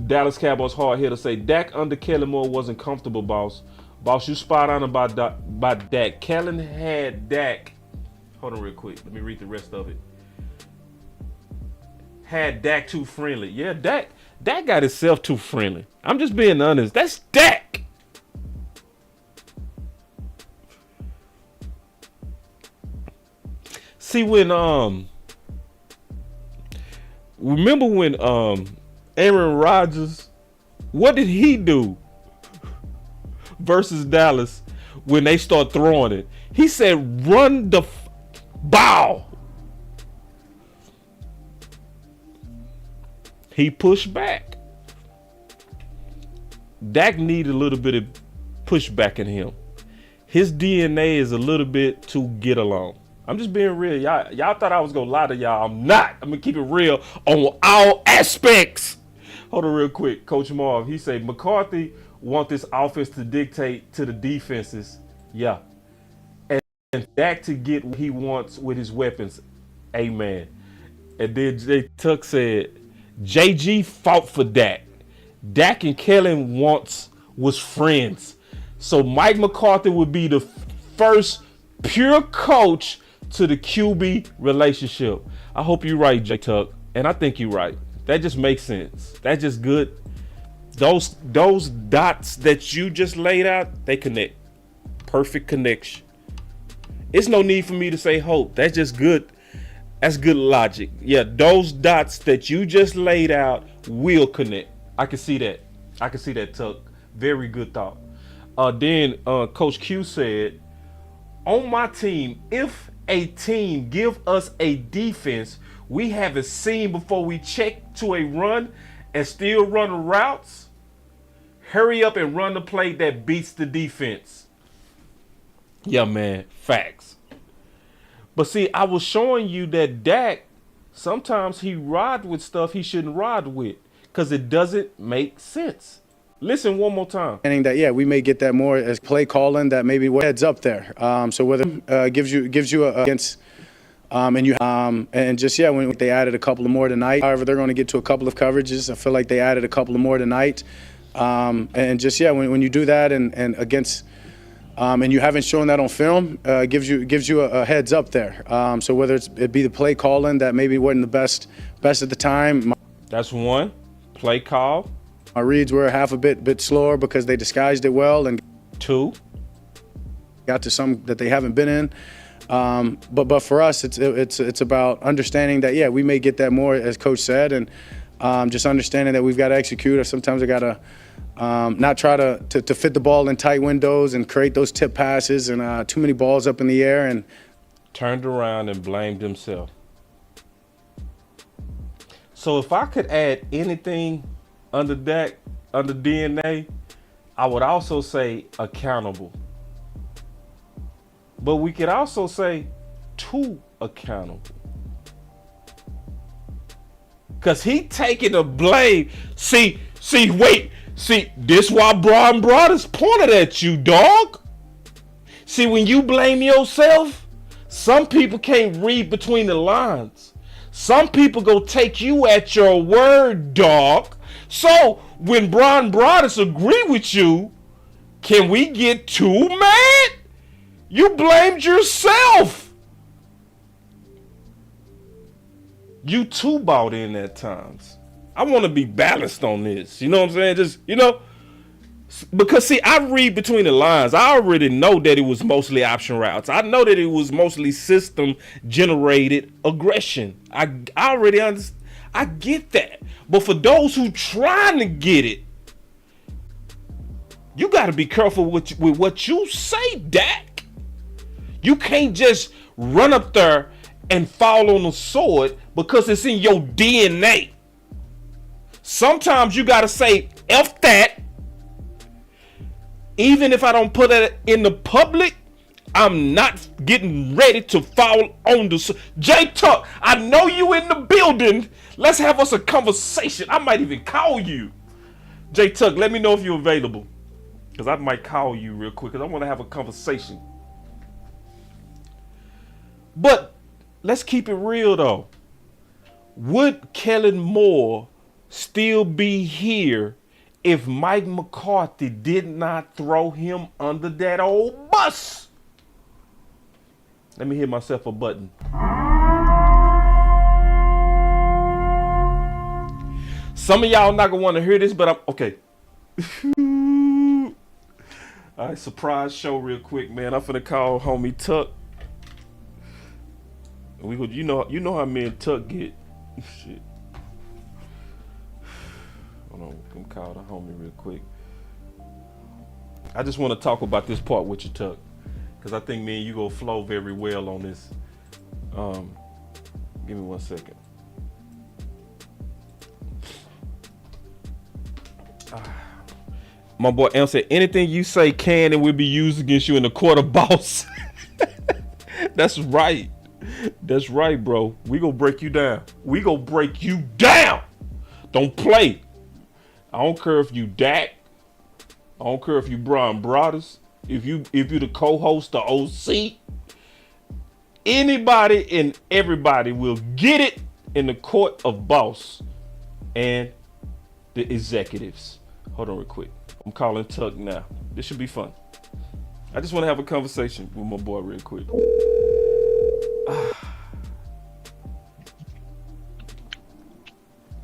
Dallas Cowboys hard hitter say, Dak under Kellen Moore wasn't comfortable, boss. Boss, you spot on about Dak. Kellen had Dak. Hold on real quick. Let me read the rest of it. Had Dak too friendly. Yeah, Dak got himself too friendly. I'm just being honest. That's Dak. See, when remember when Aaron Rodgers, what did he do versus Dallas when they start throwing it? He said, run the bow. He pushed back. Dak needed a little bit of pushback in him. His DNA is a little bit to get along. I'm just being real. Y'all thought I was going to lie to y'all. I'm not. I'm going to keep it real on all aspects. Hold on real quick. Coach Marv, he said, McCarthy want this offense to dictate to the defenses. Yeah. And Dak to get what he wants with his weapons. Amen. And then Jay Tuck said, JG fought for Dak. Dak and Kellen was friends. So Mike McCarthy would be the first pure coach to the QB relationship. I hope you're right, Jay Tuck. And I think you're right. That just makes sense. That's just good. Those dots that you just laid out, they connect. Perfect connection. It's no need for me to say hope. That's just good. That's good logic. Yeah, those dots that you just laid out will connect. I can see that. I can see that, Tuck. Very good thought. Then Coach Q said, on my team, if a team give us a defense we haven't seen before we check to a run and still run routes, hurry up and run the play that beats the defense. Yeah, man. Facts. But see, I was showing you that Dak, sometimes he ride with stuff he shouldn't ride with because it doesn't make sense. Listen one more time. And that, yeah, we may get that more as play calling that maybe heads up there. So whether gives you a against and just when they added a couple of more tonight. However, they're going to get to a couple of coverages. I feel like they added a couple of more tonight. And just when you do that and against and you haven't shown that on film, gives you a heads up there. So whether it be the play calling that maybe wasn't the best at the time. That's one play call. My reads were half a bit slower because they disguised it well, and two got to some that they haven't been in. But for us, it's about understanding that we may get that more, as Coach said, and just understanding that we've got to execute. Or sometimes I got to not try to fit the ball in tight windows and create those tip passes and too many balls up in the air. And turned around and blamed himself. So if I could add anything under DNA, I would also say accountable. But we could also say too accountable. Cause he taking the blame. See, this why Bryan Broaddus pointed at you, dog. See, when you blame yourself, some people can't read between the lines. Some people go take you at your word, dog. So when Bryan Broaddus agree with you, can we get too mad? You blamed yourself. You too bought in at times. I want to be balanced on this. You know what I'm saying? Just, because see, I read between the lines. I already know that it was mostly option routes. I know that it was mostly system generated aggression. I already understand. I get that. But for those who trying to get it, you got to be careful with what you say, Dak. You can't just run up there and fall on the sword because it's in your DNA. Sometimes you got to say, F that. Even if I don't put it in the public, I'm not getting ready to fall on the sword. J Tuck, I know you in the building. Let's have us a conversation. I might even call you. J Tuck, let me know if you're available. Because I might call you real quick because I want to have a conversation. But let's keep it real though. Would Kellen Moore still be here if Mike McCarthy did not throw him under that old bus? Let me hit myself a button. Some of y'all not gonna want to hear this, but I'm okay. All right, surprise show real quick, man. I'm finna call homie Tuck. We go, you know how me and Tuck get. Shit. Hold on, I'm call the homie real quick. I just want to talk about this part with you, Tuck, because I think me and you go flow very well on this. Give me 1 second. My boy M said, anything you say can and will be used against you in the court of boss. That's right. That's right, bro. We gonna break you down. We gonna break you down. Don't play. I don't care if you Dak. I don't care if you Bryan Broaddus. If you the co-host, the OC. Anybody and everybody will get it in the court of boss and the executives. Hold on real quick. I'm calling Tuck now. This should be fun. I just want to have a conversation with my boy real quick.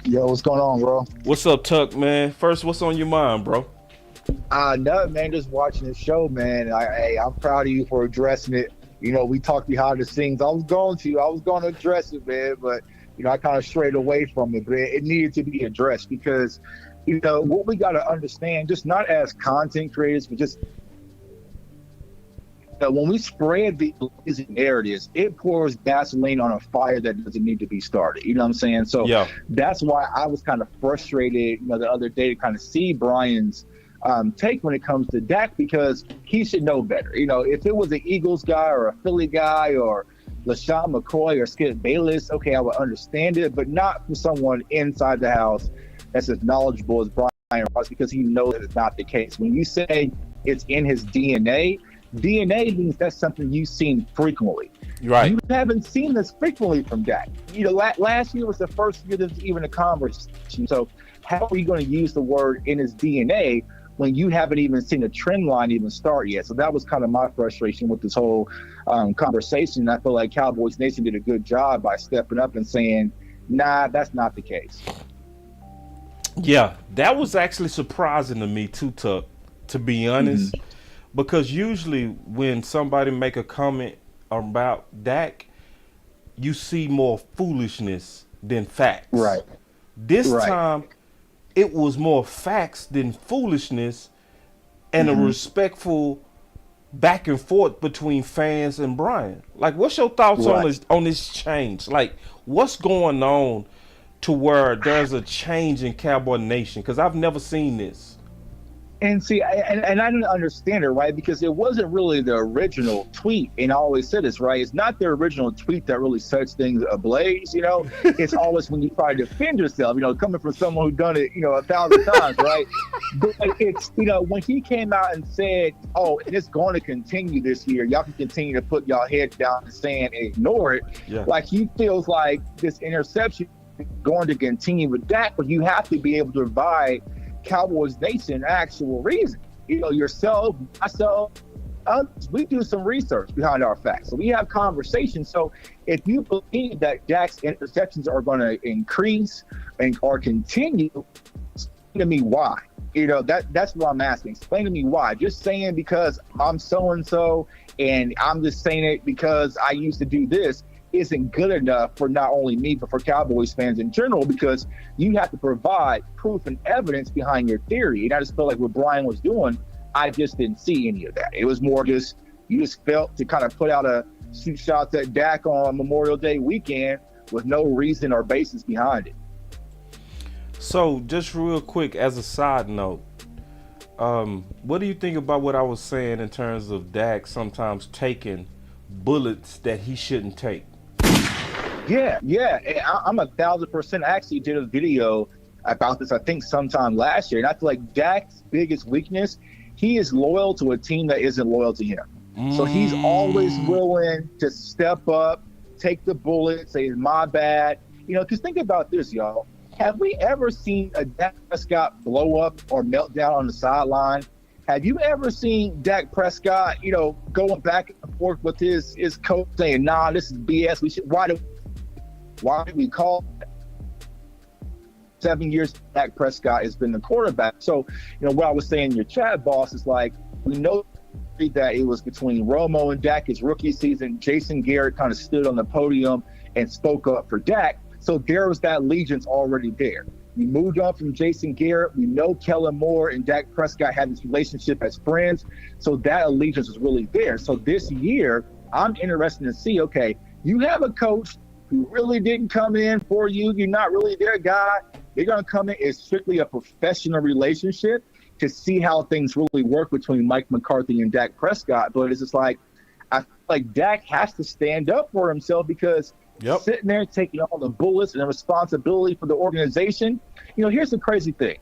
Yo, what's going on, bro? What's up, Tuck, man? First, what's on your mind, bro? No, man, just watching the show, man. I'm proud of you for addressing it. We talked behind the scenes. I was going to address it, man, but, I kind of strayed away from it. But it needed to be addressed because, what we got to understand, just not as content creators, but just when we spread the narratives, it pours gasoline on a fire that doesn't need to be started. You know what I'm saying? So That's why I was kind of frustrated, the other day to kind of see Bryan's take when it comes to Dak, because he should know better. If it was an Eagles guy or a Philly guy or LaShawn McCoy or Skip Bayless, okay, I would understand it, but not for someone inside the house that's as knowledgeable as Bryan. Broaddus because he knows that it's not the case. When you say it's in his DNA means that's something you've seen frequently. Right. You haven't seen this frequently from Dak. Last year was the first year there was even a conversation. So how are you going to use the word in his DNA when you haven't even seen a trend line even start yet? So that was kind of my frustration with this whole conversation. I feel like Cowboys Nation did a good job by stepping up and saying, nah, that's not the case. Yeah, that was actually surprising to me too, Tuck, to be honest, because usually when somebody make a comment about Dak, you see more foolishness than facts. Right. This time, it was more facts than foolishness, and a respectful back and forth between fans and Bryan. Like, what's your thoughts on this change? Like, what's going on to where there's a change in Cowboy Nation? Because I've never seen this. And see, and I didn't understand it, right? Because it wasn't really the original tweet. And I always said this, right? It's not the original tweet that really sets things ablaze, It's always when you try to defend yourself, coming from someone who's done it, 1,000 times, right? But it's, when he came out and said, oh, and it's going to continue this year. Y'all can continue to put y'all head down and sand and ignore it. Yeah. Like, he feels like this interception is going to continue with Dak, but you have to be able to provide Cowboys Nation actual reason. Yourself, myself, others, we do some research behind our facts. So we have conversations. So if you believe that Dak's interceptions are going to increase or continue, explain to me why. That's what I'm asking. Explain to me why. Just saying because I'm so-and-so and I'm just saying it because I used to do this isn't good enough for not only me, but for Cowboys fans in general, because you have to provide proof and evidence behind your theory. And I just felt like what Bryan was doing, I just didn't see any of that. It was more just, you just felt to kind of put out a shoot shots at Dak on Memorial Day weekend with no reason or basis behind it. So just real quick, as a side note, what do you think about what I was saying in terms of Dak sometimes taking bullets that he shouldn't take? Yeah. I'm 1,000%. I actually did a video about this, I think, sometime last year. And I feel like Dak's biggest weakness, he is loyal to a team that isn't loyal to him. So he's always willing to step up, take the bullet, say, my bad. Because think about this, y'all. Have we ever seen a Dak Prescott blow up or melt down on the sideline? Have you ever seen Dak Prescott, going back and forth with his coach saying, nah, this is BS. Why do we call it? 7 years Dak Prescott has been the quarterback. So, what I was saying in your chat, boss, is like, we know that it was between Romo and Dak his rookie season. Jason Garrett kind of stood on the podium and spoke up for Dak. So there was that allegiance already there. We moved on from Jason Garrett. We know Kellen Moore and Dak Prescott had this relationship as friends. So that allegiance was really there. So this year, I'm interested to see, okay, you have a coach who really didn't come in for you. You're not really their guy. They're going to come in as strictly a professional relationship to see how things really work between Mike McCarthy and Dak Prescott. But it's just like, I feel like Dak has to stand up for himself because sitting there taking all the bullets and the responsibility for the organization. Here's the crazy thing.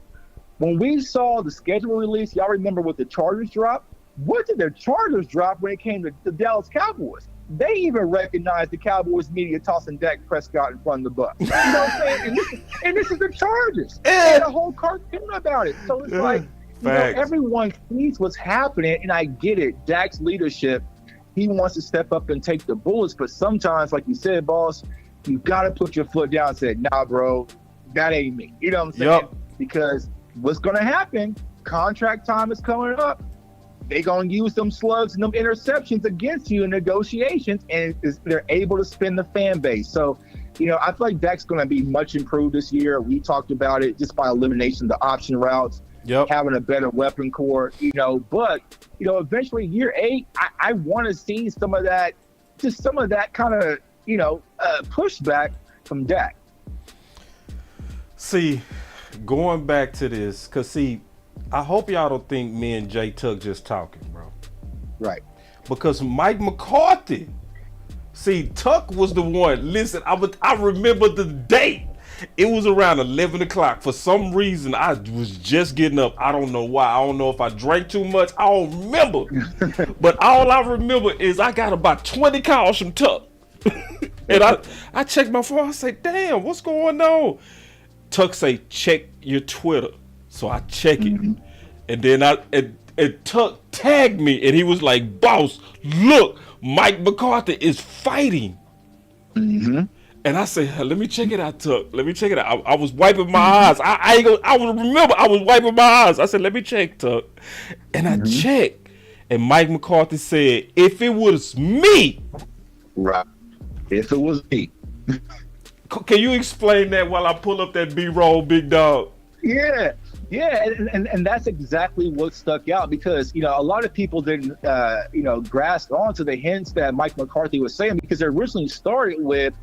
When we saw the schedule release, y'all remember what the Chargers dropped? What did the Chargers drop when it came to the Dallas Cowboys? They even recognized the Cowboys media tossing Dak Prescott in front of the bus. You know what I'm saying? And this is the Chargers. They had a whole cartoon about it. So it's like, everyone sees what's happening, and I get it. Dak's leadership, he wants to step up and take the bullets, but sometimes, like you said, boss, you got to put your foot down and say, nah, bro, that ain't me. You know what I'm saying? Because what's going to happen, contract time is coming up. They're going to use them slugs and them interceptions against you in negotiations, and they're able to spin the fan base. So, I feel like Dak's going to be much improved this year. We talked about it just by elimination of the option routes, having a better weapon core, but, eventually year 8, I want to see some of that kind of, pushback from Dak. See, going back to this, because, I hope y'all don't think me and Jay Tuck just talking, bro. Right. Because Mike McCarthy, Tuck was the one. Listen, I remember the date. It was around 11 o'clock. For some reason, I was just getting up. I don't know why. I don't know if I drank too much. I don't remember. But all I remember is I got about 20 calls from Tuck. And I checked my phone. I say, damn, what's going on? Tuck say, check your Twitter. So I check it. And then and Tuck tagged me. And he was like, boss, look, Mike McCarthy is fighting. And I say, let me check it out, Tuck. Let me check it out. I was wiping my eyes. I remember I was wiping my eyes. I said, let me check, Tuck. And I checked. And Mike McCarthy said, if it was me. Right. If it was me. Can you explain that while I pull up that B-roll, big dog? Yeah, and that's exactly what stuck out because, you know, a lot of people didn't, grasp onto the hints that Mike McCarthy was saying because it originally started with,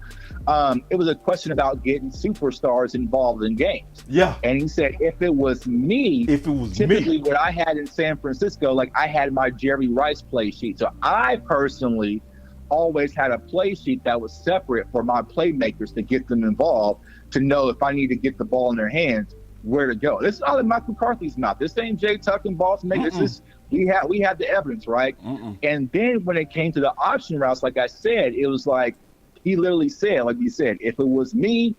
it was a question about getting superstars involved in games. Yeah. And he said, if it was me, typically what I had in San Francisco, like I had my Jerry Rice play sheet. So I personally always had a play sheet that was separate for my playmakers to get them involved, to know if I need to get the ball in their hands, where to go. This is all in Mike McCarthy's mouth. This ain't Jay Tuck and Boss Make. This is we have the evidence, right? And then when it came to the option routes, like I said, it was like he literally said, like you said, if it was me,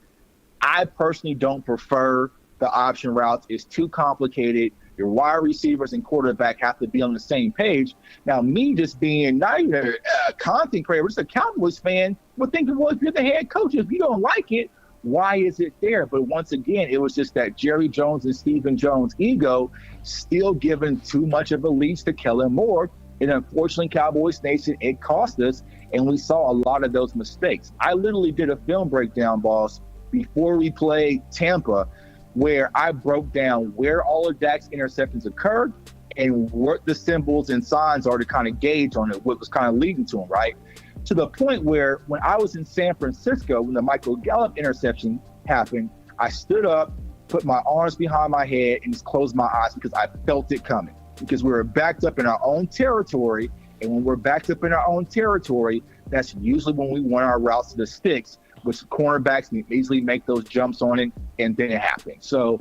I personally don't prefer the option routes. It's too complicated. Your wide receivers and quarterback have to be on the same page. Now, me just being not even a content creator, just a Cowboys fan, would think, well, if you're the head coach, if you don't like it, why is it there? But once again, it was just that Jerry Jones and Stephen Jones' ego still giving too much of a lead to Kellen Moore. And unfortunately, Cowboys Nation, it cost us, and we saw a lot of those mistakes. I literally did a film breakdown, boss, before we played Tampa, where I broke down where all of Dak's interceptions occurred and what the symbols and signs are to kind of gauge on it, what was kind of leading to them, right? To the point where when I was in San Francisco, when the Michael Gallup interception happened, I stood up, put my arms behind my head, and just closed my eyes because I felt it coming. Because we were backed up in our own territory, and when we're backed up in our own territory, that's usually when we want our routes to the sticks, which cornerbacks can easily make those jumps on it, and then it happens. So,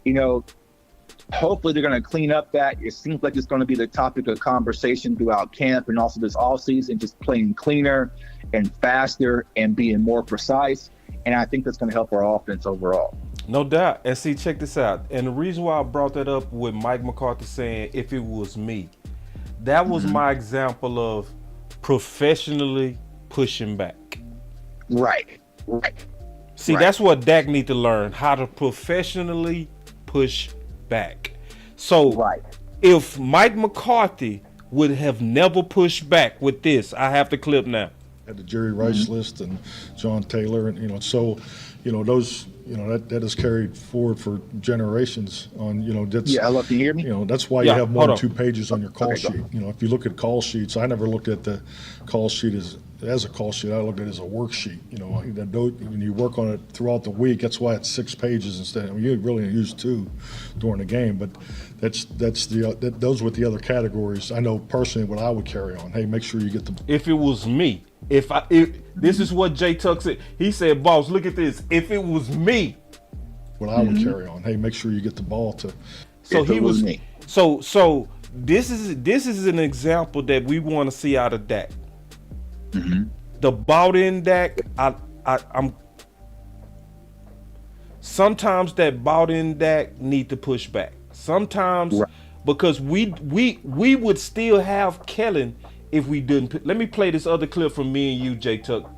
you know, hopefully they're going to clean up that. It seems like it's going to be the topic of conversation throughout camp and also this offseason, just playing cleaner and faster and being more precise. And I think that's going to help our offense overall. No doubt. And see, check this out. And the reason why I brought that up with Mike McCarthy saying, if it was me, that was my example of professionally pushing back. Right. See, that's what Dak need to learn, how to professionally push back. So if Mike McCarthy would have never pushed back with this, I have the clip now. Had the Jerry Rice list and John Taylor, and those that is carried forward for generations. On that's I love to hear me. That's why you have more than 2 pages on your call sheet. If you look at call sheets, I never looked at the call sheet as a call sheet. I looked at it as a worksheet. When you work on it throughout the week, that's why it's 6 pages instead. You really use 2 during the game, but those with the other categories. I know personally what I would carry on. Hey, make sure you get the. If it was me, if this is what Jay Tuck said. He said, "Boss, look at this. If it was me, what I would carry on. Hey, make sure you get the ball to." So he was me. So this is an example that we want to see out of Dak. The bought in Dak, I'm sometimes that bought in Dak need to push back. Sometimes because we would still have Kellen if we didn't. Let me play this other clip from me and you, Jay Tuck.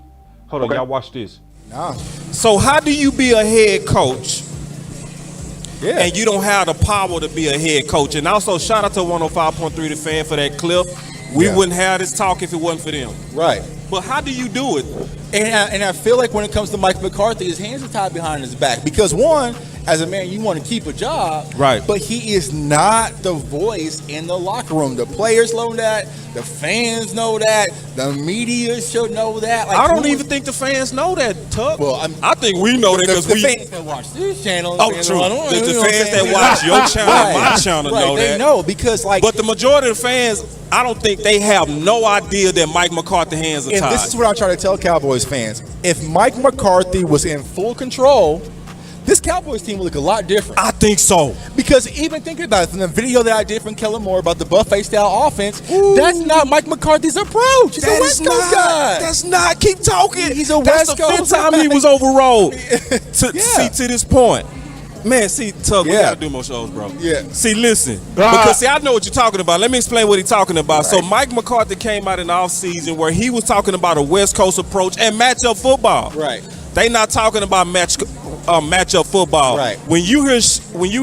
Hold on, y'all watch this. So how do you be a head coach and you don't have the power to be a head coach? And also shout out to 105.3 The Fan for that clip. We wouldn't have this talk if it wasn't for them. Right. But how do you do it? And I feel like when it comes to Mike McCarthy, his hands are tied behind his back. Because one, as a man, you want to keep a job. Right. But he is not the voice in the locker room. The players know that. The fans know that. The media should know that. I don't even think the fans know that, Tuck. Well, I think we know that because the fans that watch this channel. Oh, true. The fans that watch your channel, my channel know that. They know because But the majority of the fans, I don't think they have no idea that Mike McCarthy's hands are tied. And this is what I try to tell Cowboys fans. If Mike McCarthy was in full control this Cowboys team will look a lot different. I think so. Because even thinking about it, from the video that I did from Kellen Moore about the buffet style offense, that's not Mike McCarthy's approach. He's a West Coast guy. That's not. Keep talking. He's a That's West the fifth Coast time guy. he was overruled. To this point. Man, see, Tug, we gotta do more shows, bro. Yeah. See, listen. Because, see, I know what you're talking about. Let me explain what he's talking about. Right. So, Mike McCarthy came out in the offseason where he was talking about a West Coast approach and matchup football. Right. They not talking about matchup football. Right. When you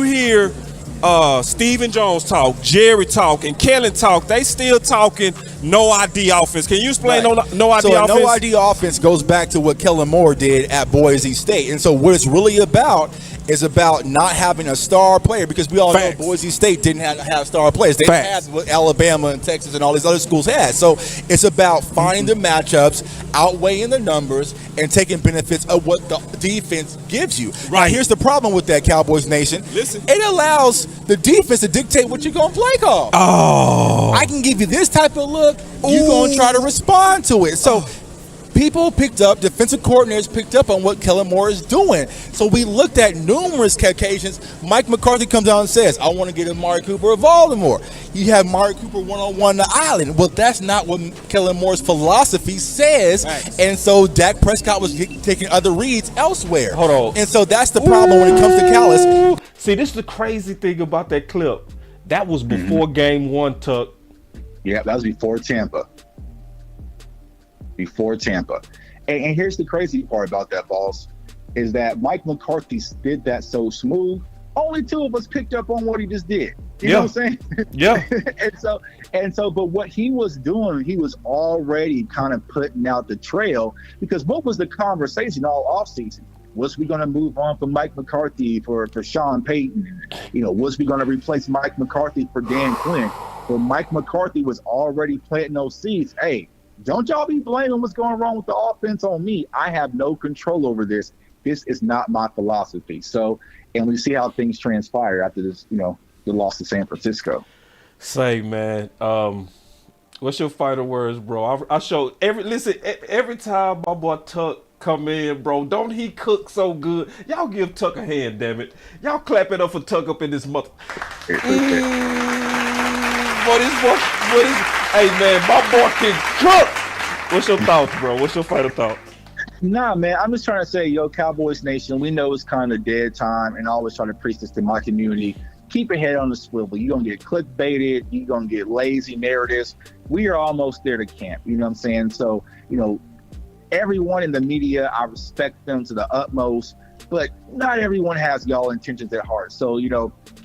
hear Stephen Jones talk, Jerry talk, and Kellen talk, they still talking no ID offense. Can you explain no ID offense? No ID offense goes back to what Kellen Moore did at Boise State. And so what it's really about is about not having a star player, because we all know Boise State didn't have star players. They had what Alabama and Texas and all these other schools had. So it's about finding the matchups, outweighing the numbers, and taking benefits of what the defense gives you. Right. Now, here's the problem with that, Cowboys Nation. Listen. It allows the defense to dictate what you're going to play call. Oh. I can give you this type of look. You're going to try to respond to it. So people picked up, defensive coordinators picked up on what Kellen Moore is doing. So we looked at numerous occasions. Mike McCarthy comes out and says, I want to get Amari Cooper involved more. You have Amari Cooper one-on-one the island. Well, that's not what Kellen Moore's philosophy says. Right. And so Dak Prescott was taking other reads elsewhere. Hold on. And so that's the problem when it comes to Callis. See, this is the crazy thing about that clip. That was before game one, Tuck. Yeah, that was before Tampa. And here's the crazy part about that, boss, is that Mike McCarthy did that so smooth. Only two of us picked up on what he just did. You know what I'm saying? Yeah. and so, but what he was doing, he was already kind of putting out the trail, because what was the conversation all offseason? Was we going to move on from Mike McCarthy for Sean Payton? Was we going to replace Mike McCarthy for Dan Quinn? Well, Mike McCarthy was already planting those seeds. Hey, don't y'all be blaming what's going wrong with the offense on me. I have no control over this. This is not my philosophy. So, and we see how things transpire after this, the loss to San Francisco. Say, man, what's your final words, bro? I show every time my boy Tuck come in, bro, don't he cook so good? Y'all give Tuck a hand, damn it. Y'all clap it up for Tuck up in this mother. Hey, man, my boy can cook. What's your thoughts, bro? What's your final thought? Nah, man, I'm just trying to say, Cowboys Nation, we know it's kind of dead time, and I always try to preach this to my community. Keep your head on the swivel. You're going to get clickbaited. You're going to get lazy narratives. We are almost there to camp. You know what I'm saying? So, everyone in the media, I respect them to the utmost, but not everyone has y'all intentions at heart. So,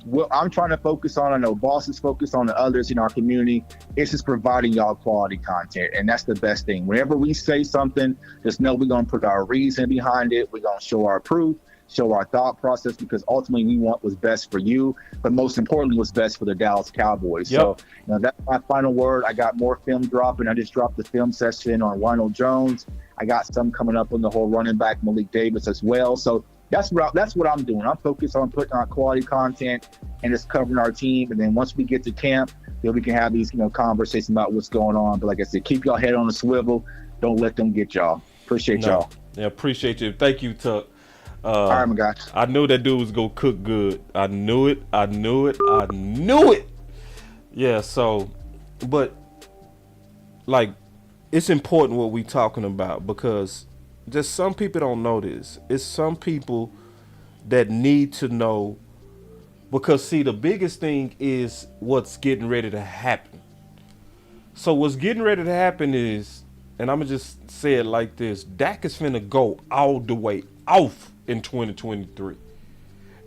what I'm trying to focus on, I know Boss is focused on the others in our community, it's just providing y'all quality content. And that's the best thing. Whenever we say something, just know we're going to put our reason behind it. We're going to show our proof, show our thought process, because ultimately we want what's best for you, but most importantly, what's best for the Dallas Cowboys. Yep. So, that's my final word. I got more film dropping. I just dropped the film session on Ronald Jones. I got some coming up on the whole running back Malik Davis as well. So that's what I'm doing. I'm focused on putting out quality content and just covering our team. And then once we get to camp, then we can have these, conversations about what's going on. But like I said, keep y'all head on the swivel. Don't let them get y'all. Appreciate y'all. Yeah, appreciate you. Thank you, Tuck. All right, my guy. I knew that dude was gonna cook good. I knew it. Yeah. So, but it's important what we talking about, because just some people don't know this. It's some people that need to know, because see, the biggest thing is what's getting ready to happen. So what's getting ready to happen is, and I'm gonna just say it like this: Dak is finna go all the way off in 2023.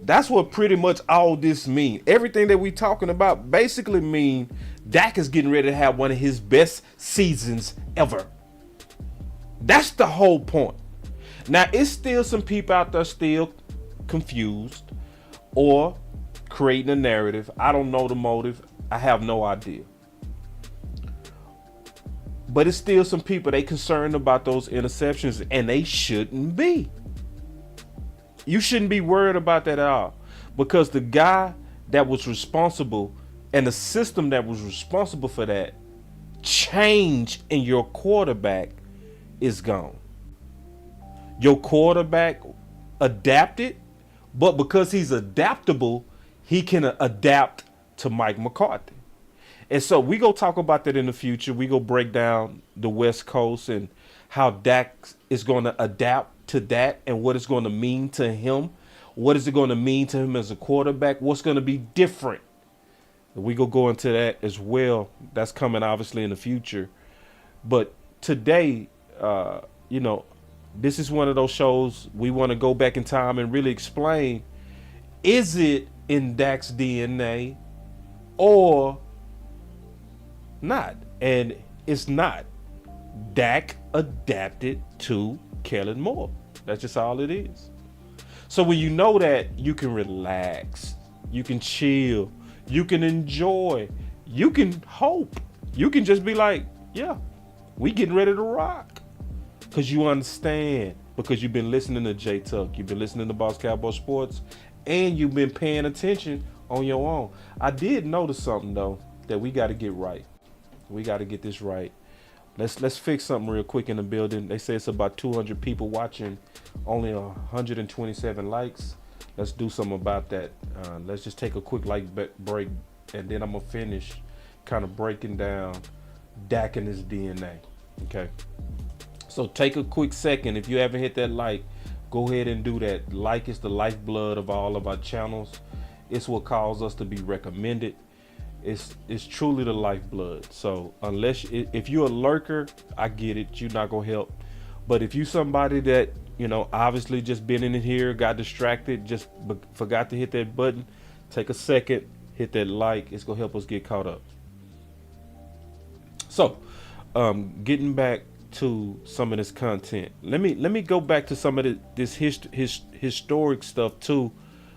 That's what pretty much all this mean. Everything that we talking about basically mean Dak is getting ready to have one of his best seasons ever. That's the whole point. Now, it's still some people out there still confused or creating a narrative. I don't know the motive. I have no idea. But it's still some people, they concerned about those interceptions, and they shouldn't be. You shouldn't be worried about that at all, because the guy that was responsible and the system that was responsible for that change in your quarterback is gone. Your quarterback adapted But because he's adaptable, he can adapt to Mike McCarthy. And so we go talk about that in the future. We go break down the West Coast and how Dak is going to adapt to that and what it's going to mean to him. What is it going to mean to him as a quarterback? What's going to be different? We go into that as well. That's coming obviously in the future. But today, this is one of those shows we want to go back in time and really explain, is it in Dak's DNA or not? And it's not. Dak adapted to Kellen Moore. That's just all it is. So when you know that, you can relax, you can chill, you can enjoy, you can hope, you can just be like, yeah, we getting ready to rock. Because you understand, because you've been listening to J Tuck, you've been listening to Boss Cowboy Sports, and you've been paying attention on your own. I did notice something though that we got to get right. We got to get this right. Let's fix something real quick in the building. They say it's about 200 people watching, only 127 likes. Let's do something about that. Let's just take a quick break, and then I'm gonna finish kind of breaking down Dak and his DNA. Okay. So take a quick second. If you haven't hit that like, go ahead and do that. Like is the lifeblood of all of our channels. It's what calls us to be recommended. It's truly the lifeblood. So if you're a lurker, I get it. You're not gonna help. But if you somebody that, obviously just been in here, got distracted, just forgot to hit that button, take a second, hit that like. It's gonna help us get caught up. So, getting back to some of this content. Let me go back to some of this historic stuff too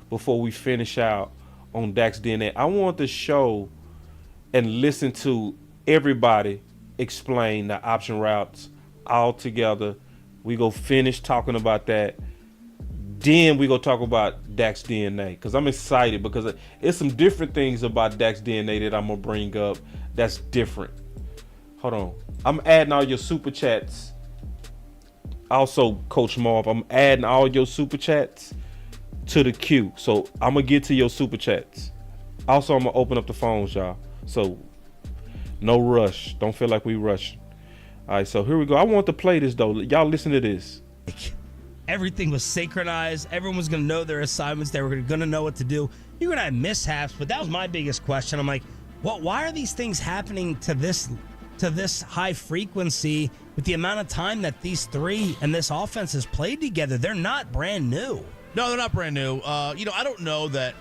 before we finish out on Daks DNA. I want to show and listen to everybody explain the option routes all together. We go finish talking about that. Then we go talk about Daks DNA, because I'm excited, because it's some different things about Daks DNA that I'm gonna bring up that's different. Hold on. I'm adding all your super chats. Also, Coach Marv, I'm adding all your super chats to the queue. So I'm gonna get to your super chats. Also, I'm gonna open up the phones, y'all. So no rush. Don't feel like we rushing. All right, so here we go. I want to play this though. Y'all listen to this. Everything was synchronized. Everyone was going to know their assignments. They were going to know what to do. You're going to have mishaps, but that was my biggest question. I'm like, why are these things happening to this high frequency with the amount of time that these three and this offense has played together? They're not brand new. No, they're not brand new. I don't know that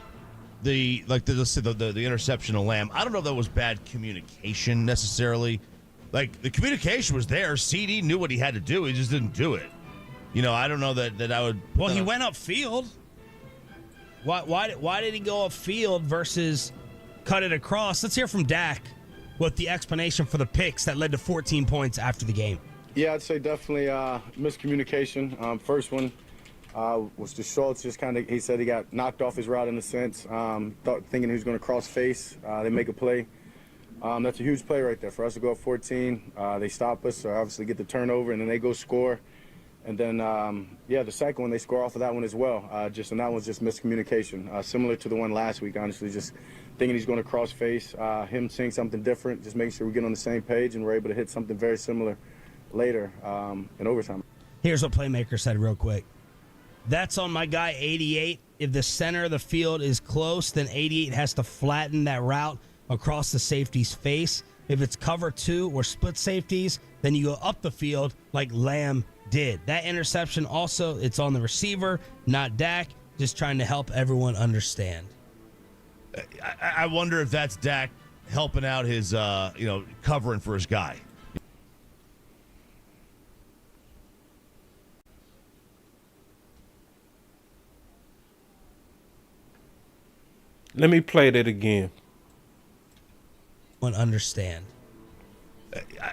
the interception of Lamb, I don't know if that was bad communication necessarily. Like, the communication was there. CD knew what he had to do. He just didn't do it. I don't know that I would. Well, he went upfield. Why did he go upfield versus cut it across? Let's hear from Dak with the explanation for the picks that led to 14 points after the game. Yeah, I'd say definitely miscommunication. First one was to Schultz. Just kind of, he said he got knocked off his route in a sense. Thinking he was going to cross face. They make a play. That's a huge play right there for us to go up 14. They stop us, so obviously get the turnover, and then they go score. And then, the second one, they score off of that one as well. And that one's just miscommunication. Similar to the one last week, honestly, just thinking he's going to cross face, him seeing something different, just making sure we get on the same page, and we're able to hit something very similar later in overtime. Here's what Playmaker said real quick. That's on my guy, 88. If the center of the field is close, then 88 has to flatten that route across the safety's face. If it's cover 2 or split safeties, then you go up the field like Lamb did. That interception also, it's on the receiver, not Dak. Just trying to help everyone understand. I wonder if that's Dak helping out his, covering for his guy. Let me play that again. Understand.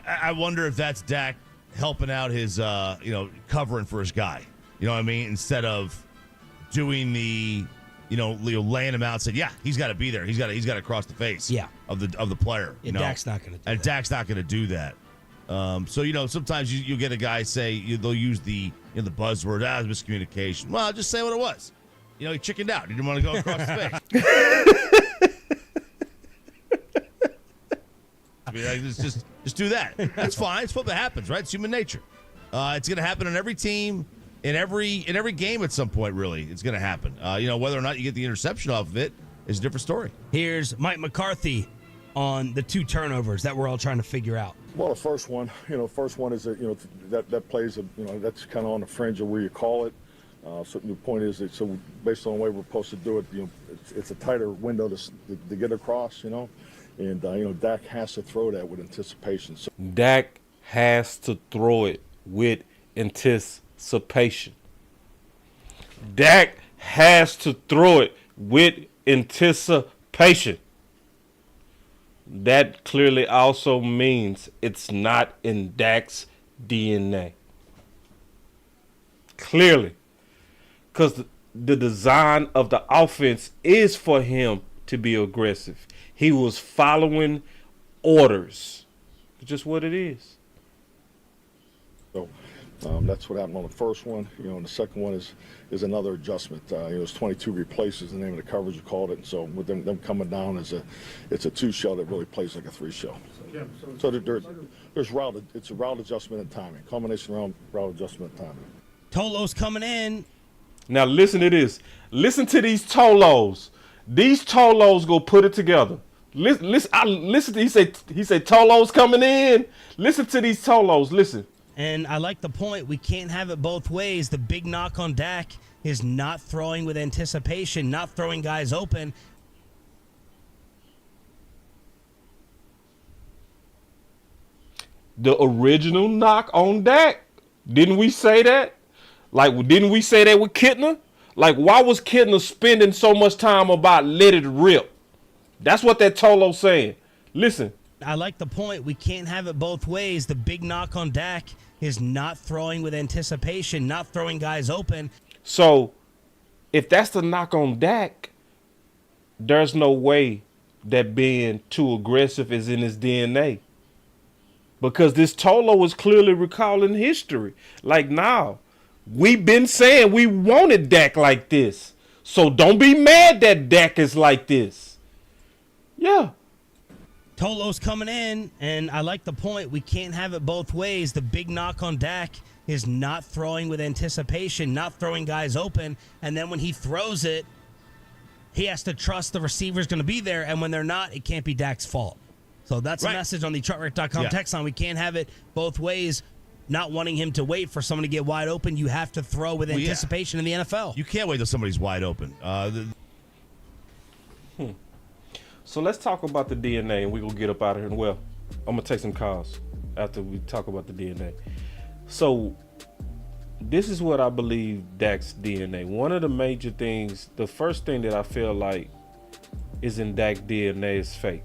I wonder if that's Dak helping out his, covering for his guy. You know what I mean? Instead of doing the, laying him out and said, yeah, he's got to be there. He's got to cross the face. Yeah. Of the player. Yeah, Dak's not going to do that. And Dak's not going to do that. Sometimes you get a guy say they'll use the buzzword as miscommunication. Well, just say what it was. You know, he chickened out. He didn't want to go across the face. I mean, like, just do that. That's fine. It's what happens, right? It's human nature. It's going to happen on every team, in every game at some point. Really, it's going to happen. Whether or not you get the interception off of it is a different story. Here's Mike McCarthy on the 2 turnovers that we're all trying to figure out. Well, the first one is that plays that's kind of on the fringe of where you call it. So the point is that based on the way we're supposed to do it, it's a tighter window to get across, and Dak has to throw that with anticipation. So Dak has to throw it with anticipation. Dak has to throw it with anticipation. That clearly also means it's not in Dak's DNA. Clearly. Because the design of the offense is for him to be aggressive. He was following orders. It's just what it is. So that's what happened on the first one. And the second one is another adjustment. It was 22 replaces, the name of the coverage you called it. And so with them coming down, it's a 2 shell that really plays like a 3 shell. So there's route. It's a route adjustment and timing. Combination route adjustment and timing. Tolo's coming in. Now listen to this. Listen to these Tolos. These Tolos go put it together. Listen to he said Tolo's coming in. Listen to these Tolos. Listen. And I like the point. We can't have it both ways. The big knock on Dak is not throwing with anticipation, not throwing guys open. The original knock on Dak. Didn't we say that? Didn't we say that with Kittner? Why was Kittner spending so much time about let it rip? That's what that Tolo's saying. Listen. I like the point. We can't have it both ways. The big knock on Dak is not throwing with anticipation, not throwing guys open. So, if that's the knock on Dak, there's no way that being too aggressive is in his DNA. Because this Tolo is clearly recalling history. Now, we've been saying we wanted Dak like this. So don't be mad that Dak is like this. Yeah. Tolo's coming in, and I like the point. We can't have it both ways. The big knock on Dak is not throwing with anticipation, not throwing guys open, and then when he throws it, he has to trust the receiver's going to be there, and when they're not, it can't be Dak's fault. So that's a message on the TruckWreck.com text line. We can't have it both ways. Not wanting him to wait for someone to get wide open, you have to throw with anticipation in the NFL. You can't wait till somebody's wide open. So let's talk about the DNA, and we're going to get up out of here. And well, I'm going to take some calls after we talk about the DNA. So this is what I believe Dak's DNA. One of the major things, the first thing that I feel like is in Dak's DNA is faith.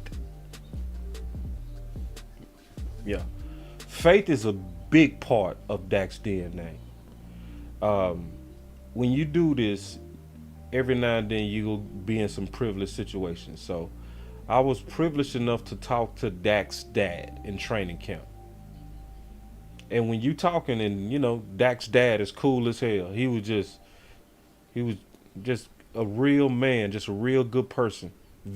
Yeah. Faith is a big part of Dak's DNA. When you do this, every now and then you'll be in some privileged situations. So I was privileged enough to talk to Dak's dad in training camp. And when you talking, and Dak's dad is cool as hell. He was just a real man, just a real good person. A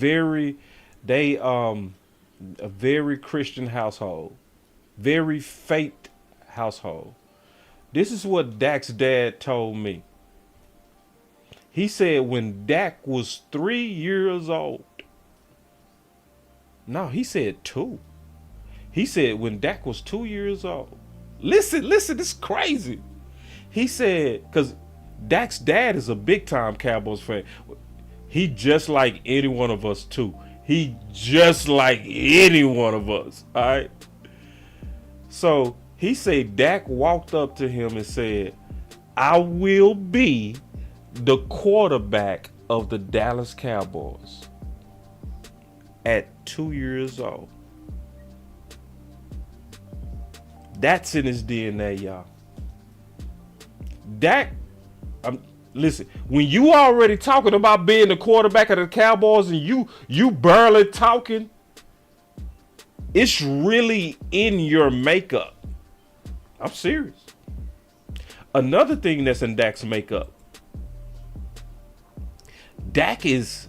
very Christian household, very faith household. This is what Dak's dad told me. He said when Dak was 3 years old. No, he said 2. He said when Dak was 2 years old. Listen, this is crazy. He said, because Dak's dad is a big time Cowboys fan. He just like any one of us too. He just like any one of us. All right. So he said Dak walked up to him and said, I will be the quarterback of the Dallas Cowboys at 2 years old. That's in his DNA, y'all. Dak, listen, when you already talking about being the quarterback of the Cowboys and you barely talking, it's really in your makeup. I'm serious. Another thing that's in Dak's makeup, Dak is,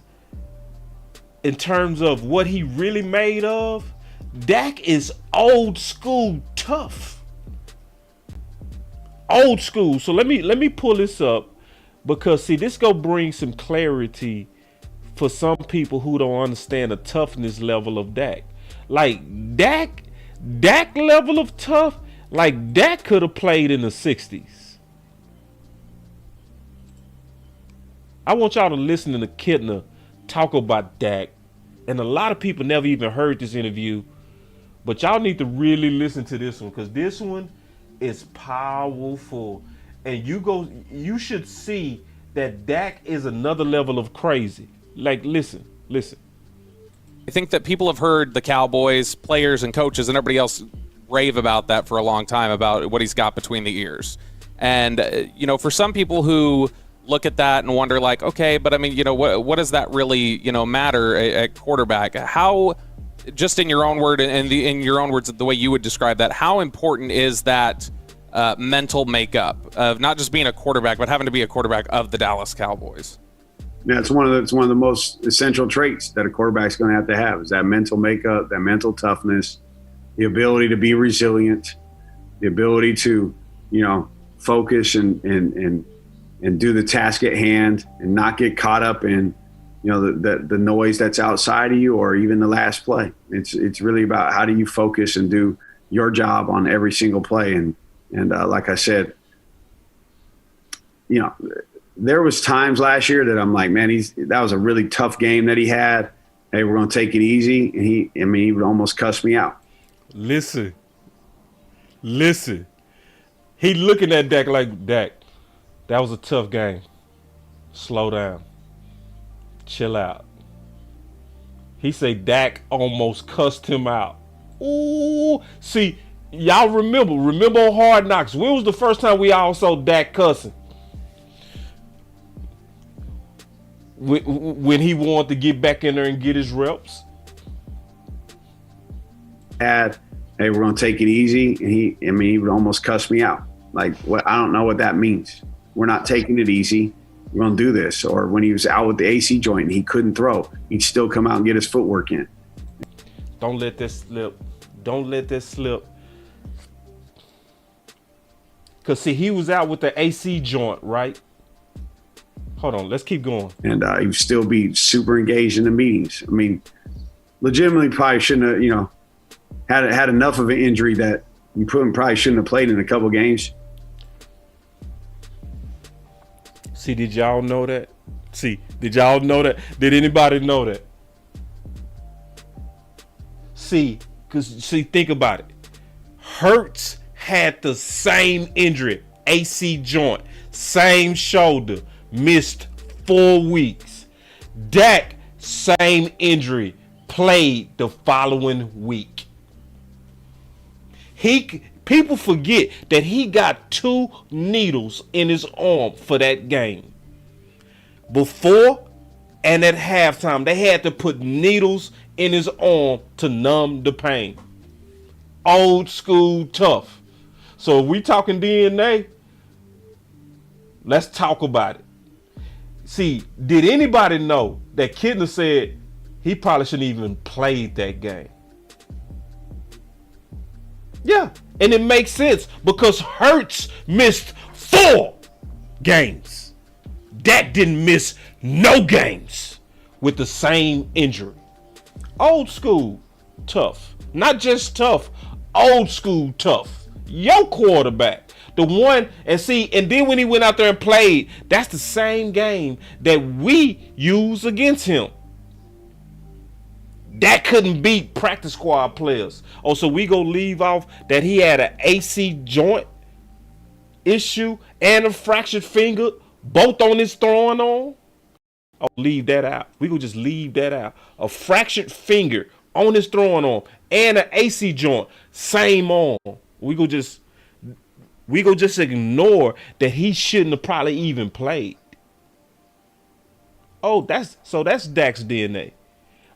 in terms of what he really made of, Dak is old school tough. Old school. So let me pull this up, because see, this go bring some clarity for some people who don't understand the toughness level of Dak. Like Dak level of tough, like Dak could have played in the 60s. I want y'all to listen to Kittner talk about Dak. And a lot of people never even heard this interview, but y'all need to really listen to this one, because this one is powerful. And you should see that Dak is another level of crazy. Like, listen. I think that people have heard the Cowboys, players and coaches and everybody else rave about that for a long time, about what he's got between the ears. And, for some people who look at that and wonder, like, okay, but I mean, what does that really, matter at quarterback? How, just in your own word and in your own words, the way you would describe that, how important is that mental makeup of not just being a quarterback, but having to be a quarterback of the Dallas Cowboys? Yeah, it's one of the most essential traits that a quarterback's going to have is that mental makeup, that mental toughness, the ability to be resilient, the ability to, focus and do the task at hand and not get caught up in, the noise that's outside of you or even the last play. It's really about how do you focus and do your job on every single play. And like I said, there was times last year that I'm like, man, that was a really tough game that he had. Hey, we're going to take it easy. And he would almost cuss me out. Listen. He looking at Dak like, Dak, that was a tough game. Slow down. Chill out. He say Dak almost cussed him out. Ooh. See, y'all remember on Hard Knocks, when was the first time we all saw Dak cussing? When he wanted to get back in there and get his reps. Hey, we're going to take it easy. And he would almost cuss me out. Like, what? I don't know what that means. We're not taking it easy. We're going to do this. Or when he was out with the AC joint and he couldn't throw, he'd still come out and get his footwork in. Don't let this slip. Because, see, he was out with the AC joint, right? Hold on, let's keep going. And he would still be super engaged in the meetings. I mean, legitimately probably shouldn't have, had enough of an injury that you probably shouldn't have played in a couple games. See, did y'all know that? Did anybody know that? See, think about it. Hurts had the same injury, AC joint, same shoulder, missed 4 weeks. Dak, same injury, played the following week. People forget that he got 2 needles in his arm for that game. Before and at halftime, they had to put needles in his arm to numb the pain. Old school tough. So if we talking DNA, let's talk about it. See, did anybody know that Kittner said he probably shouldn't even played that game? Yeah, and it makes sense because Hurts missed 4 games. Dak didn't miss no games with the same injury. Old school tough. Not just tough, old school tough. Your quarterback. The one, and then when he went out there and played, that's the same game that we use against him. That couldn't beat practice squad players. Oh, so we go leave off that he had an AC joint issue and a fractured finger, both on his throwing arm? Oh, leave that out. We go just leave that out. A fractured finger on his throwing arm and an AC joint, same arm. We go just ignore that he shouldn't have probably even played. Oh, that's Dak's DNA.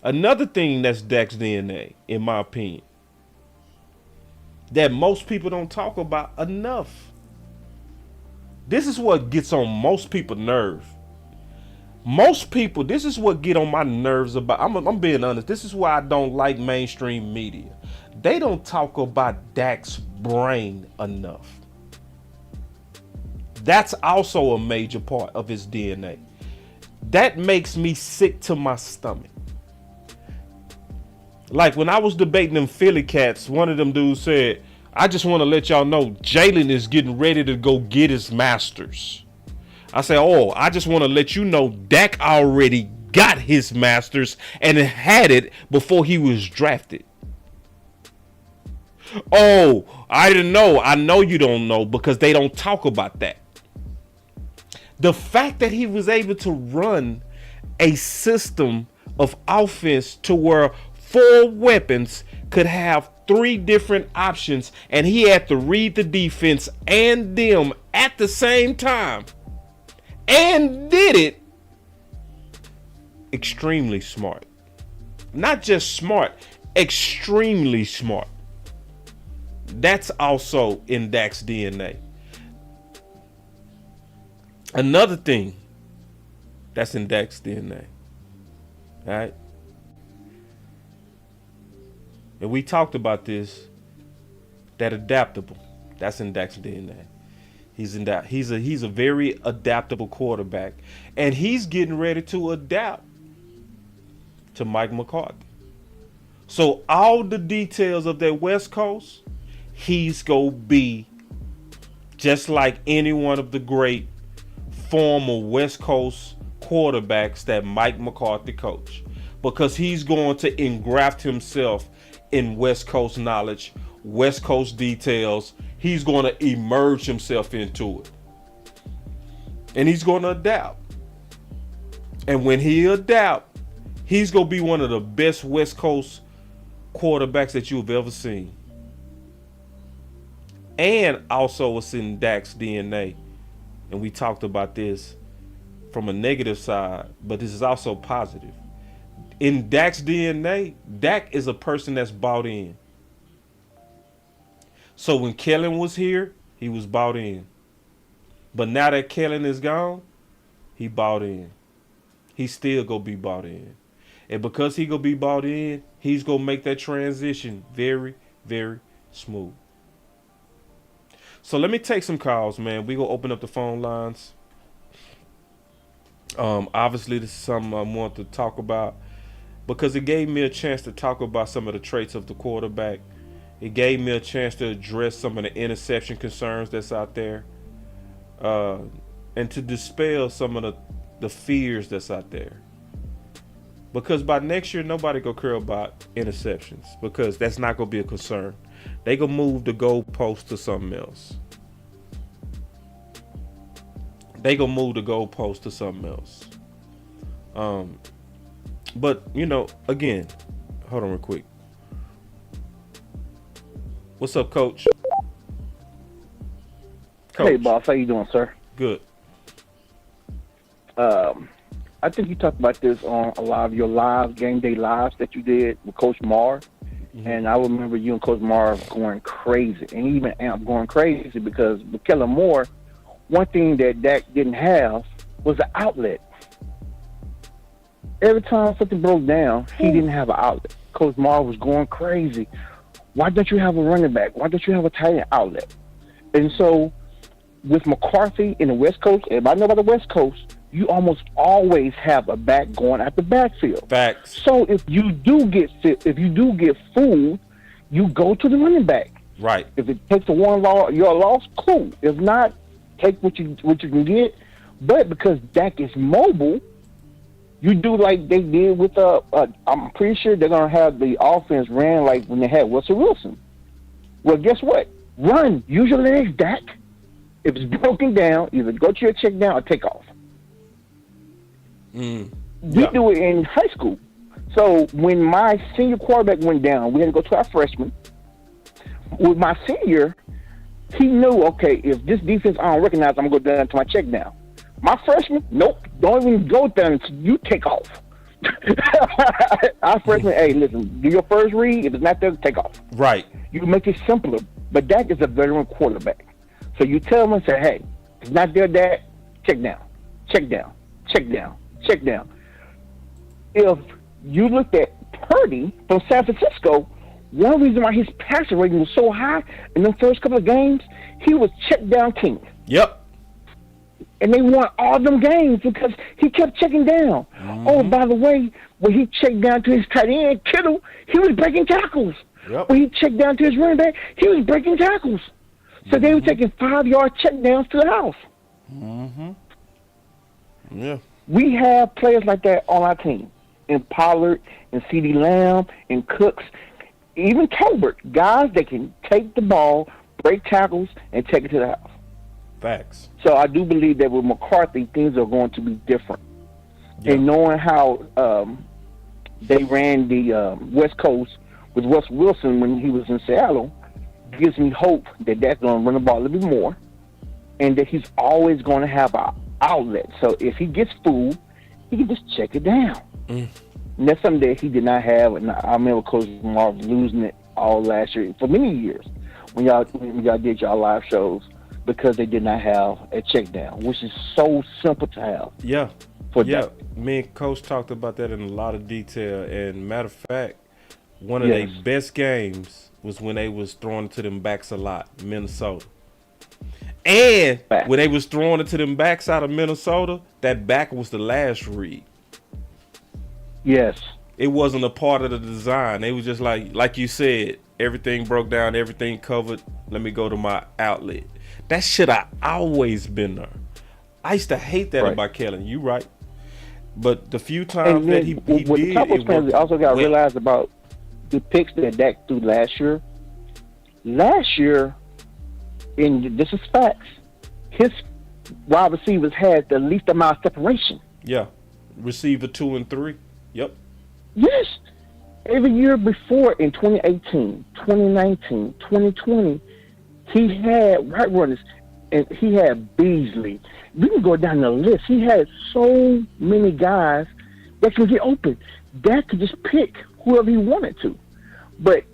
Another thing that's Dak's DNA, in my opinion, that most people don't talk about enough. This is what gets on most people's nerve. Most people, this is what get on my nerves about. I'm being honest. This is why I don't like mainstream media. They don't talk about Dak's brain enough. That's also a major part of his DNA. That makes me sick to my stomach. Like when I was debating them Philly cats, one of them dudes said, I just want to let y'all know Jalen is getting ready to go get his masters. I said, oh, I just want to let you know Dak already got his masters and had it before he was drafted. Oh, I didn't know. I know you don't know because they don't talk about that. The fact that he was able to run a system of offense to where 4 weapons could have 3 different options and he had to read the defense and them at the same time and did it extremely smart. Not just smart, extremely smart. That's also in Dak's DNA. Another thing that's in Dak's DNA. All right. And we talked about this, that adaptable. That's in Dak's DNA. He's a very adaptable quarterback. And he's getting ready to adapt to Mike McCarthy. So all the details of that West Coast, he's going to be just like any one of the great former West Coast quarterbacks that Mike McCarthy coached. Because he's going to engraft himself in West Coast knowledge, West Coast details. He's going to immerse himself into it. And he's going to adapt. And when he adapt, he's going to be one of the best West Coast quarterbacks that you've ever seen. And also it's in Dak's DNA. And we talked about this from a negative side, but this is also positive. In Dak's DNA, Dak is a person that's bought in. So when Kellen was here, he was bought in. But now that Kellen is gone, he bought in. He still gonna be bought in. And because he gonna be bought in, he's gonna make that transition very, very smooth. So let me take some calls, man. We gonna open up the phone lines. Obviously, this is something I want to talk about because it gave me a chance to talk about some of the traits of the quarterback. It gave me a chance to address some of the interception concerns that's out there, and to dispel some of the fears that's out there. Because by next year, nobody gonna care about interceptions because that's not gonna be a concern. They gonna move the goalpost to something else. But you know, again, hold on real quick. What's up, Coach? Hey, boss. How you doing, sir? Good. I think you talked about this on a lot of your live game day lives that you did with Coach Marr. Mm-hmm. And I remember you and Coach Marr going crazy, and even Amp going crazy because with Kellen Moore, one thing that Dak didn't have was an outlet. Every time something broke down, he didn't have an outlet. Coach Marr was going crazy. Why don't you have a running back? Why don't you have a tight end outlet? And so with McCarthy in the West Coast, everybody know about the West Coast, you almost always have a back going at the backfield. Facts. So if you do get fooled, you go to the running back. Right. If it takes a your loss, cool. If not, take what you can get. But because Dak is mobile, you do like they did with I'm pretty sure they're gonna have the offense ran like when they had Russell Wilson. Well, guess what? Run. Use your legs, Dak. If it's broken down, either go to your check down or take off. We do it in high school. So when my senior quarterback went down, we had to go to our freshman. With my senior, he knew, okay, if this defense I don't recognize, I'm going to go down to my check down. My freshman, nope, don't even go down until you take off. Our freshman, hey, listen, do your first read. If it's not there, take off. Right. You make it simpler. But Dak is a veteran quarterback. So you tell him and say, hey, it's not there, Dak, check down, check down, check down, check down. If you looked at Purdy from San Francisco, one reason why his passer rating was so high in the first couple of games, he was check down king. Yep. And they won all them games because he kept checking down. Oh, by the way, when he checked down to his tight end, Kittle, he was breaking tackles. Yep. When he checked down to his running back, he was breaking tackles. So they were taking 5-yard check downs to the house. Yeah. We have players like that on our team. And Pollard, and CeeDee Lamb, and Cooks, even Tolbert, guys that can take the ball, break tackles, and take it to the house. Facts. So I do believe that with McCarthy, things are going to be different. Yeah. And knowing how they ran the West Coast with Russ Wilson when he was in Seattle gives me hope that that's going to run the ball a little bit more and that he's always going to have an outlet. So if he gets fooled, he can just check it down. And that's something that he did not have. And I remember Coach Marv losing it all last year for many years when y'all did y'all live shows because they did not have a check down, which is so simple to have. Yeah. Yeah. Me and Coach talked about that in a lot of detail. And matter of fact, one of their best games was when they was throwing to them backs a lot, Minnesota. And when they was throwing it to them backs out of Minnesota, that back was the last read. Yes. It wasn't a part of the design. They was just like you said, everything broke down, everything covered. Let me go to my outlet. That should have always been there. I used to hate that about Kellen. You right. But the few times that he did, the Cowboys fans also got to realize about the picks that Dak threw last year. Last year, and this is facts, his wide receivers had the least amount of separation. Yeah. Receiver 2 and 3. Yep. Yes. Every year before in 2018, 2019, 2020, he had right runners, and he had Beasley. We can go down the list. He had so many guys that could get open. Dak could just pick whoever he wanted to. But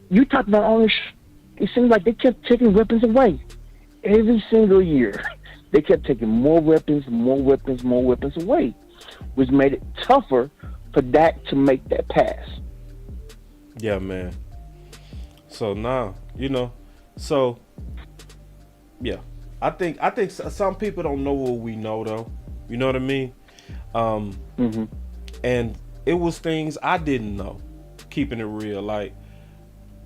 you talk about ownership, it seemed like they kept taking weapons away every single year. They kept taking more weapons away, which made it tougher for Dak to make that pass. Yeah, man. So now, yeah. I think some people don't know what we know, though. You know what I mean? And it was things I didn't know, keeping it real. Like,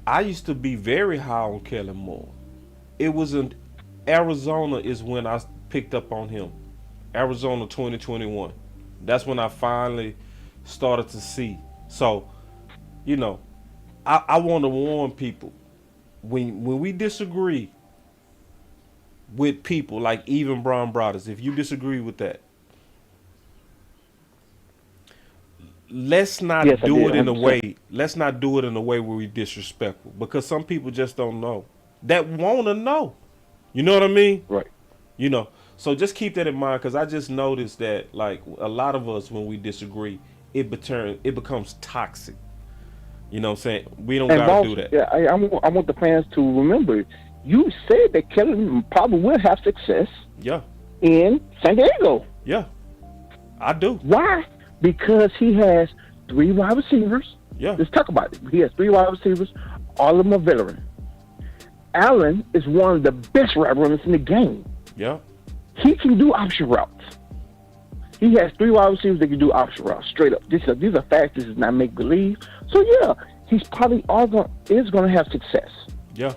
I used to be very high on Kellen Moore. It was in Arizona is when I picked up on him. Arizona 2021. That's when I finally started to see. So, I want to warn people, when we disagree with people, like even Bryan Broaddus, if you disagree with that, let's not do it in a way. Let's not do it in a way where we disrespectful, because some people just don't know that want to know. You know what I mean? Right. So just keep that in mind, because I just noticed that, like, a lot of us, when we disagree, it becomes toxic. You know what I'm saying? We don't got to do that. Yeah, I want the fans to remember, you said that Kellen probably will have success. Yeah. In San Diego. Yeah. I do. Why? Because he has 3 wide receivers. Yeah. Let's talk about it. He has 3 wide receivers. All of them are veteran. Allen is one of the best route runners in the game. Yeah. He can do option routes. He has 3 wide receivers that can do option routes, straight up. These are facts. This is not make believe. So yeah, he's probably going to have success. Yeah.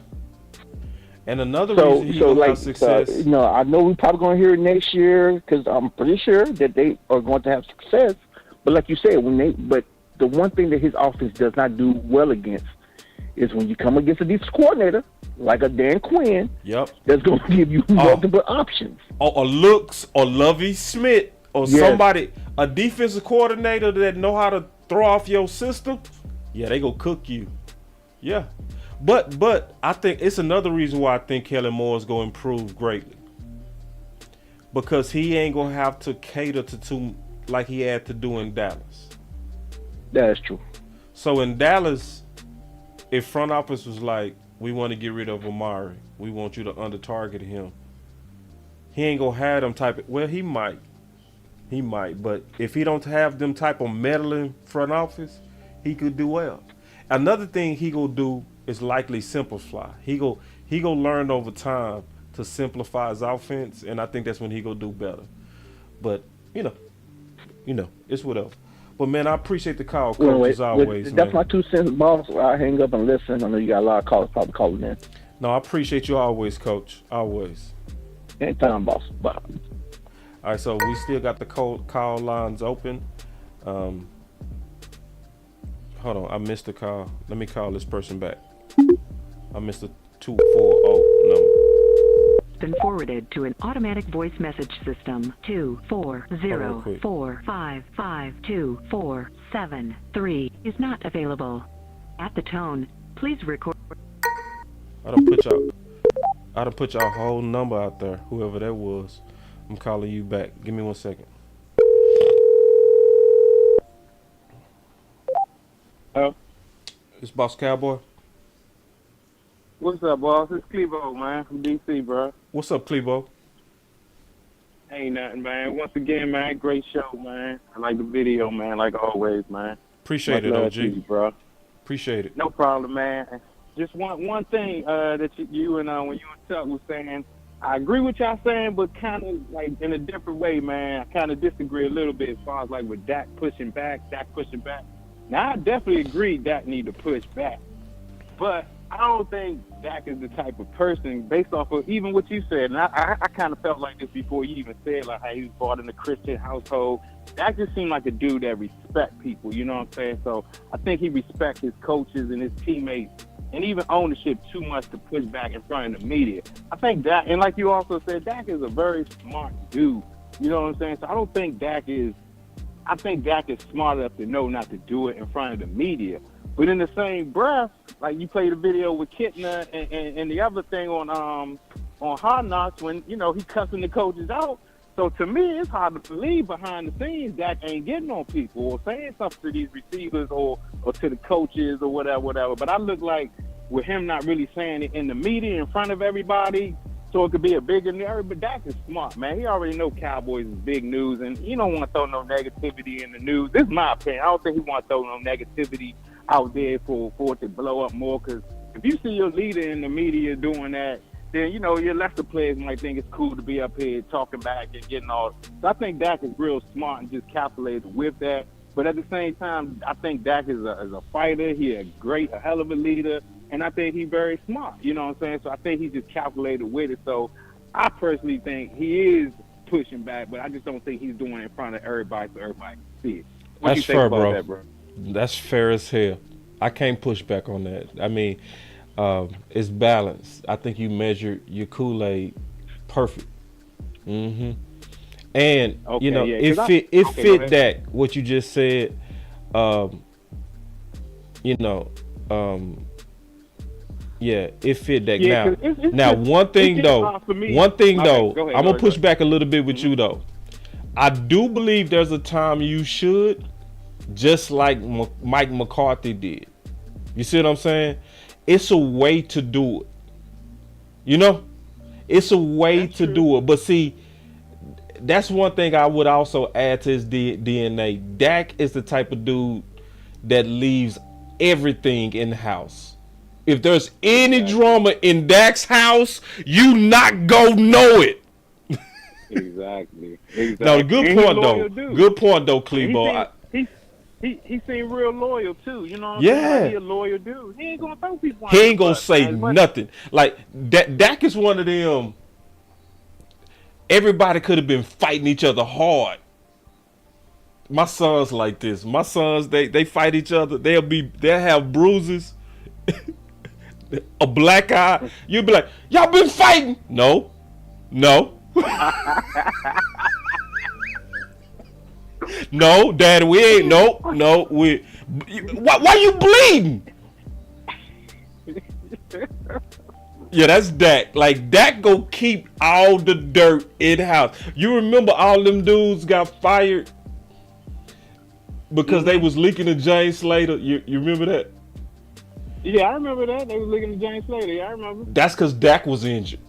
And another reason he's going to have success. I know we're probably going to hear it next year, because I'm pretty sure that they are going to have success. But like you said, but the one thing that his offense does not do well against is when you come against a defensive coordinator like a Dan Quinn. Yep. That's going to give you multiple options. Or Looks, or Lovie Smith, or somebody, a defensive coordinator that know how to throw off your system. Yeah, they gonna cook you. Yeah. But I think it's another reason why I think Kellen Moore is going to improve greatly, because he ain't going to have to cater to like he had to do in Dallas. That's true. So in Dallas, if front office was like, we want to get rid of Amari, we want you to under-target him, he ain't going to have them type of, well, he might, He might, but if he don't have them type of meddling front office, he could do well. Another thing he gonna do is likely simplify. He go learn over time to simplify his offense, and I think that's when he gonna do better. But you know, it's whatever. But man, I appreciate the call, Coach, as always. That's man. my 2 cents, boss. I hang up and listen. I know you got a lot of callers probably calling in. No, I appreciate you always, Coach. Always. Anytime, boss. Bye. All right, so we still got the call lines open. Hold on, I missed the call. Let me call this person back. I missed the 240 number. Been forwarded to an automatic voice message system. 240455247 is not available. At the tone, please record. I done put y'all whole number out there, whoever that was. I'm calling you back. Give me 1 second. Hello? It's Boss Cowboy. What's up, boss? It's Clevo, man, from DC, bro. What's up, Clevo? Ain't nothing, man. Once again, man, great show, man. I like the video, man, like always, man. Appreciate it, Much love OG. to you, bro. Appreciate it. No problem, man. Just one thing that you and when you and Chuck was saying, I agree with y'all saying, but kind of like in a different way, man. I kind of disagree a little bit as far as like with Dak pushing back. Now, I definitely agree Dak need to push back. But I don't think Dak is the type of person, based off of even what you said, and I kind of felt like this before you even said, like how he was brought in a Christian household. Dak just seemed like a dude that respect people, you know what I'm saying? So I think he respects his coaches and his teammates and even ownership too much to push back in front of the media. I think Dak, and like you also said, Dak is a very smart dude, you know what I'm saying? So I don't think I think Dak is smart enough to know not to do it in front of the media. But in the same breath, like you played a video with Kitna and the other thing on Hard Knocks when, you know, he cussing the coaches out. So to me, it's hard to believe behind the scenes Dak ain't getting on people or saying something to these receivers or to the coaches or whatever. But I look like with him not really saying it in the media in front of everybody, so it could be a bigger narrative. But Dak is smart, man. He already know Cowboys is big news, and he don't want to throw no negativity in the news. This is my opinion. I don't think he want to throw no negativity out there for it to blow up more, because if you see your leader in the media doing that, then, you know, your lesser players might think it's cool to be up here talking back and getting all. So I think Dak is real smart and just calculated with that. But at the same time, I think Dak is a fighter. He a hell of a leader, and I think he's very smart. You know what I'm saying? So I think he's just calculated with it. So I personally think he is pushing back, but I just don't think he's doing it in front of everybody so everybody can see it. What do you think about that, bro? That's fair as hell. I can't push back on that. I mean, it's balanced. I think you measured your Kool-Aid perfect. And Okay, you know, yeah, it fit that what you just said. You know, yeah, it fit that. Yeah, now, one thing though, I'm gonna push back a little bit with you though. I do believe there's a time you should, just like Mike McCarthy did. You see what I'm saying? It's a way to do it. You know? It's a way to do it. But see, that's one thing I would also add to his DNA. Dak is the type of dude that leaves everything in the house. If there's any drama in Dak's house, you not go know it. Exactly. No, good point though. Good point though, Clebo. He seemed real loyal too, you know what I'm Yeah. saying? Like, he a loyal dude. He ain't gonna throw people. He ain't gonna say nothing. Like Dak is one of them. Everybody could have been fighting each other hard. My sons like this. My sons, they fight each other. They'll have bruises, a black eye. You'll be like, y'all been fighting? No. No, Daddy, we ain't. No. Why you bleeding? Yeah, that's Dak. Like, Dak go keep all the dirt in house. You remember all them dudes got fired because they was leaking to James Slater? You remember that? Yeah, I remember that. They was leaking to James Slater. Yeah, I remember. That's because Dak was injured.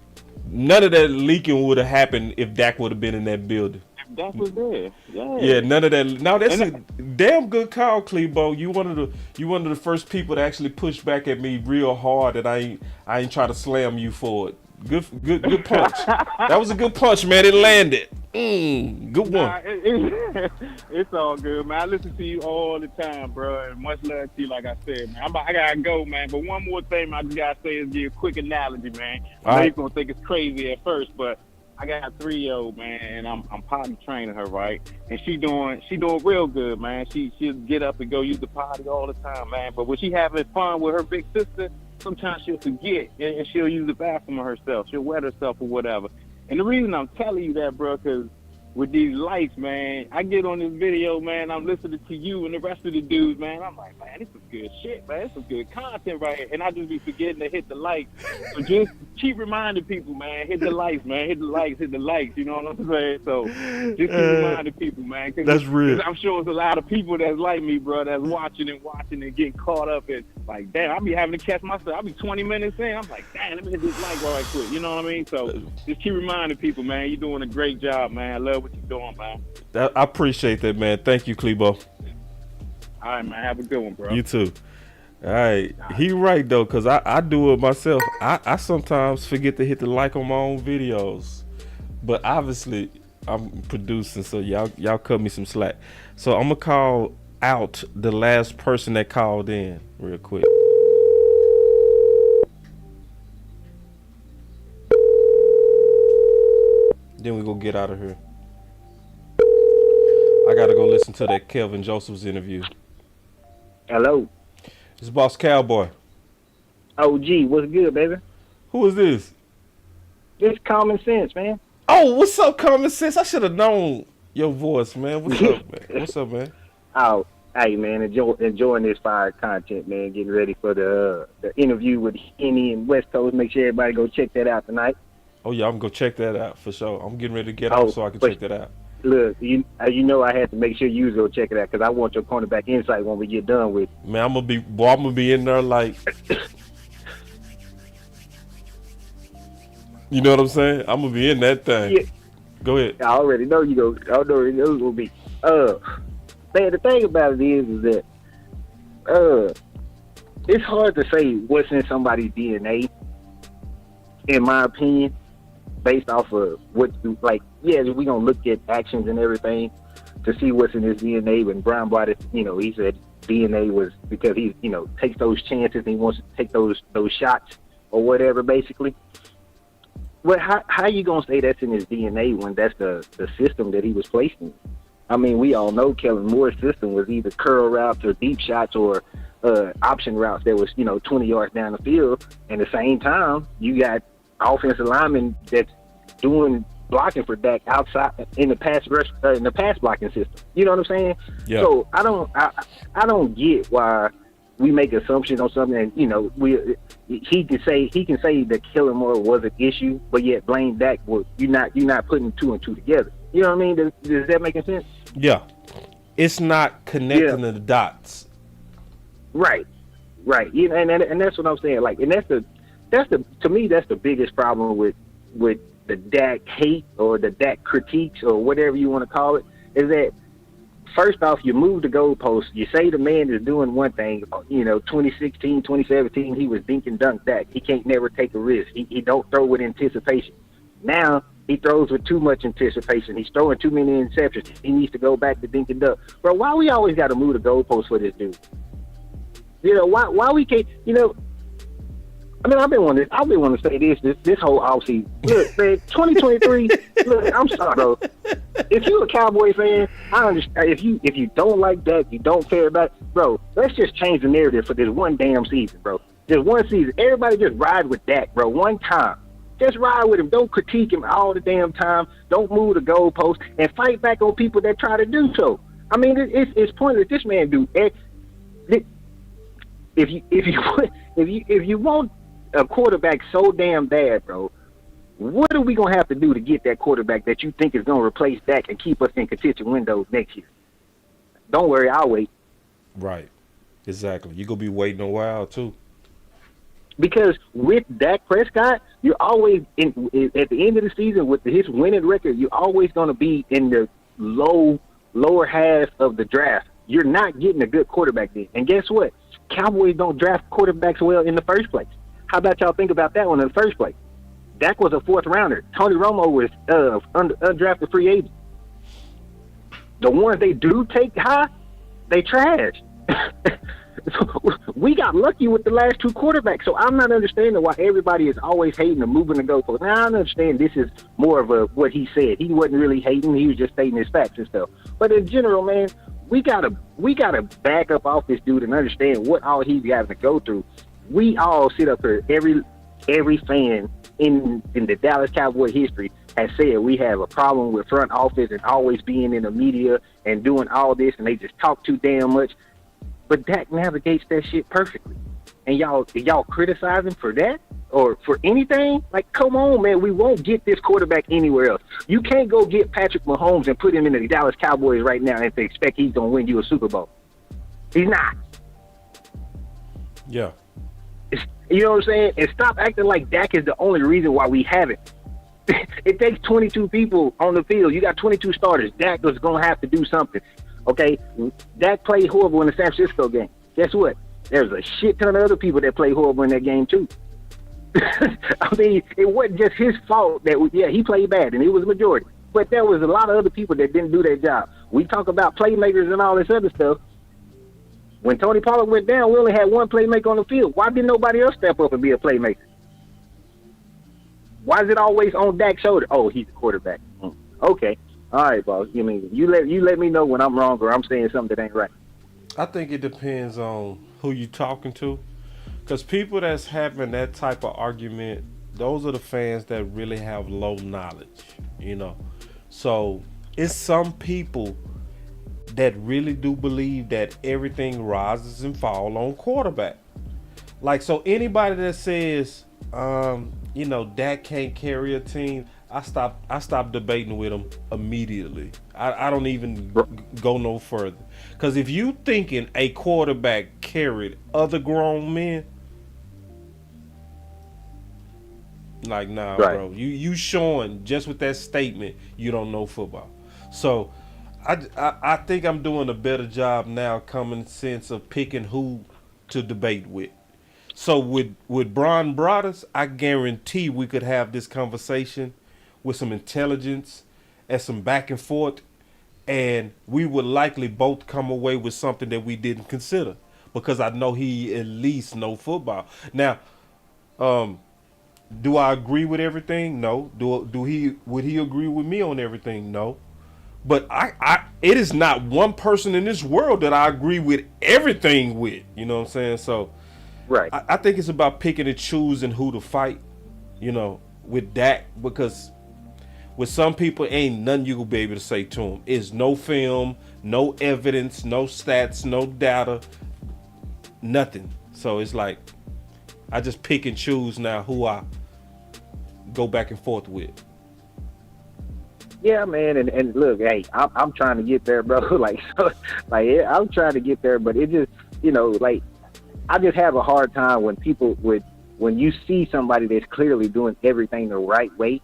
None of that leaking would have happened if Dak would have been in that building. Dak was there. Yeah, none of that. Now that's a damn good call, Clebo. You one of the first people to actually push back at me real hard, and I ain't try to slam you for it. Good punch. That was a good punch, man. It landed. Good one. Nah, it's all good, man. I listen to you all the time, bro. And much love to you, like I said, man. I gotta go, man. But one more thing I just gotta say is give a quick analogy, man. I know you're gonna think it's crazy at first, but I got a 3-year-old, man, and I'm potty training her, right? And she doing real good, man. She'll get up and go use the potty all the time, man. But when she having fun with her big sister, sometimes she'll forget and she'll use the bathroom herself. She'll wet herself or whatever. And the reason I'm telling you that, bro, because with these lights, man, I get on this video, man, I'm listening to you and the rest of the dudes, man. I'm like, man, this is good shit, man. This is good content right here. And I just be forgetting to hit the like. So just keep reminding people, man, hit the likes, man. Hit the likes, you know what I'm saying? So just keep reminding people, man. That's real. 'Cause I'm sure there's a lot of people that's like me, bro, that's watching and getting caught up in, like, damn, I be having to catch myself. I be 20 minutes in. I'm like, damn, let me hit this like right quick. You know what I mean? So just keep reminding people, man, you're doing a great job, man. I love what you're doing, man. I appreciate that, man. Thank you, Clebo. All right, man. Have a good one, bro. You too. All right. He right, though, because I do it myself. I sometimes forget to hit the like on my own videos. But obviously, I'm producing, so y'all cut me some slack. So I'm going to call out the last person that called in real quick. Then we go get out of here. I gotta go listen to that Kelvin Joseph's interview. Hello. It's Boss Cowboy. OG, what's good, baby? Who is this? This Common Sense, man. Oh, what's up, Common Sense? I should have known your voice, man. What's up, man? What's up, man? Oh, hey, man, enjoying this fire content, man. Getting ready for the interview with Henny and West Coast. Make sure everybody go check that out tonight. Oh, yeah, I'm going to go check that out for sure. I'm getting ready to get out so I can check that out. Look, you know I had to make sure you go check it out because I want your cornerback insight when we get done with it. Man, I'm gonna be in there like, you know what I'm saying? I'm gonna be in that thing. Yeah. Go ahead. I already know you go. I already know it's gonna be. Man, the thing about it is that it's hard to say what's in somebody's DNA. In my opinion. Based off of what, like, yeah, we're going to look at actions and everything to see what's in his DNA. When Bryan Broaddus, he said DNA was because he, takes those chances and he wants to take those shots or whatever, basically. Well, how you going to say that's in his DNA when that's the system that he was placed in? I mean, we all know Kellen Moore's system was either curl routes or deep shots or option routes that was, 20 yards down the field. And at the same time, you got offensive lineman that's doing blocking for Dak outside in the pass rush in the pass blocking system. You know what I'm saying? Yeah. So I don't get why we make assumptions on something. And, he can say that Kellen Moore was an issue, but yet blame Dak. Well, you're not putting two and two together. You know what I mean? Does that make sense? Yeah, it's not connecting the dots. Right. And that's what I'm saying. Like, and to me, that's the biggest problem with the Dak hate or the Dak critiques or whatever you want to call it, is that first off, you move the goalpost. You say the man is doing one thing, 2016, 2017, he was dink and dunk Dak. He can't never take a risk. He don't throw with anticipation. Now he throws with too much anticipation. He's throwing too many interceptions. He needs to go back to dink and dunk. Bro, why we always got to move the goalpost for this dude? Why we can't, I mean, I've been wanting to say this whole offseason. Look, man, 2023. Look, I'm sorry, bro. If you're a Cowboy fan, I understand. If you don't like Dak, you don't care about, bro. Let's just change the narrative for this one damn season, bro. Just one season. Everybody just ride with Dak, bro. One time, just ride with him. Don't critique him all the damn time. Don't move the goalpost and fight back on people that try to do so. I mean, it's pointless. This man do. If you want a quarterback so damn bad, bro, what are we going to have to do to get that quarterback that you think is going to replace Dak and keep us in contention windows next year? Don't worry, I'll wait. Right. Exactly. You're going to be waiting a while, too. Because with Dak Prescott, you're always, at the end of the season, with his winning record, you're always going to be in the lower half of the draft, you're not getting a good quarterback then. And guess what? Cowboys don't draft quarterbacks well in the first place. How about y'all think about that one in the first place? Dak was a 4th rounder. Tony Romo was undrafted free agent. The ones they do take high, they trash. We got lucky with the last 2 quarterbacks, so I'm not understanding why everybody is always hating and moving the goalpost. Now I understand this is more of what he said. He wasn't really hating; he was just stating his facts and stuff. But in general, man, we gotta back up off this dude and understand what all he's having to go through. We all sit up here, every fan in the Dallas Cowboy history has said we have a problem with front office and always being in the media and doing all this, and they just talk too damn much. But Dak navigates that shit perfectly. And y'all criticize him for that or for anything? Like, come on, man. We won't get this quarterback anywhere else. You can't go get Patrick Mahomes and put him in the Dallas Cowboys right now and expect he's going to win you a Super Bowl. He's not. Yeah. You know what I'm saying? And stop acting like Dak is the only reason why we have it. It takes 22 people on the field. You got 22 starters. Dak was going to have to do something. Okay, Dak played horrible in the San Francisco game. Guess what? There's a shit ton of other people that played horrible in that game too. I mean, it wasn't just his fault that, he played bad, and it was a majority. But there was a lot of other people that didn't do their job. We talk about playmakers and all this other stuff. When Tony Pollard went down, we only had one playmaker on the field. Why didn't nobody else step up and be a playmaker? Why is it always on Dak's shoulder? Oh, he's the quarterback. Okay. All right, boss. You mean you let me know when I'm wrong or I'm saying something that ain't right. I think it depends on who you talking to, because people that's having that type of argument, those are the fans that really have low knowledge, you know. So it's some people that really do believe that everything rises and falls on quarterback. Like, so anybody that says, Dak can't carry a team, I stopped debating with him immediately. I don't even go no further. Because if you thinking a quarterback carried other grown men, like, nah, right, bro. You showing just with that statement you don't know football. So I think I'm doing a better job now, common sense, of picking who to debate with. So with Bryan Broaddus, I guarantee we could have this conversation with some intelligence and some back and forth, and we would likely both come away with something that we didn't consider, because I know he at least know football. Now, do I agree with everything? No. Would he agree with me on everything? No. But it is not one person in this world that I agree with everything with. You know what I'm saying? So, right. I think it's about picking and choosing who to fight, with Dak, because with some people, ain't nothing you gonna be able to say to them. It's no film, no evidence, no stats, no data, nothing. So it's like, I just pick and choose now who I go back and forth with. Yeah, man, and look, hey, I'm trying to get there, bro. I'm trying to get there, but it just, I just have a hard time when you see somebody that's clearly doing everything the right way.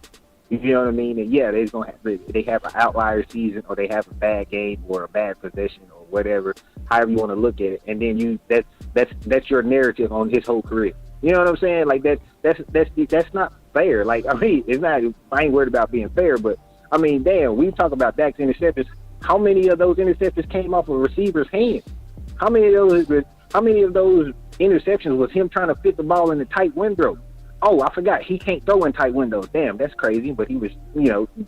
You know what I mean? And yeah, they have an outlier season, or they have a bad game, or a bad possession, or whatever, however you want to look at it. And then that's your narrative on his whole career. You know what I'm saying? Like that's not fair. Like, I mean, it's not. I ain't worried about being fair, but I mean, damn, we talk about Dak's interceptions. How many of those interceptions came off a receiver's hand? How many of those interceptions was him trying to fit the ball in the tight window? Oh, I forgot, he can't throw in tight windows. Damn, that's crazy. But he was,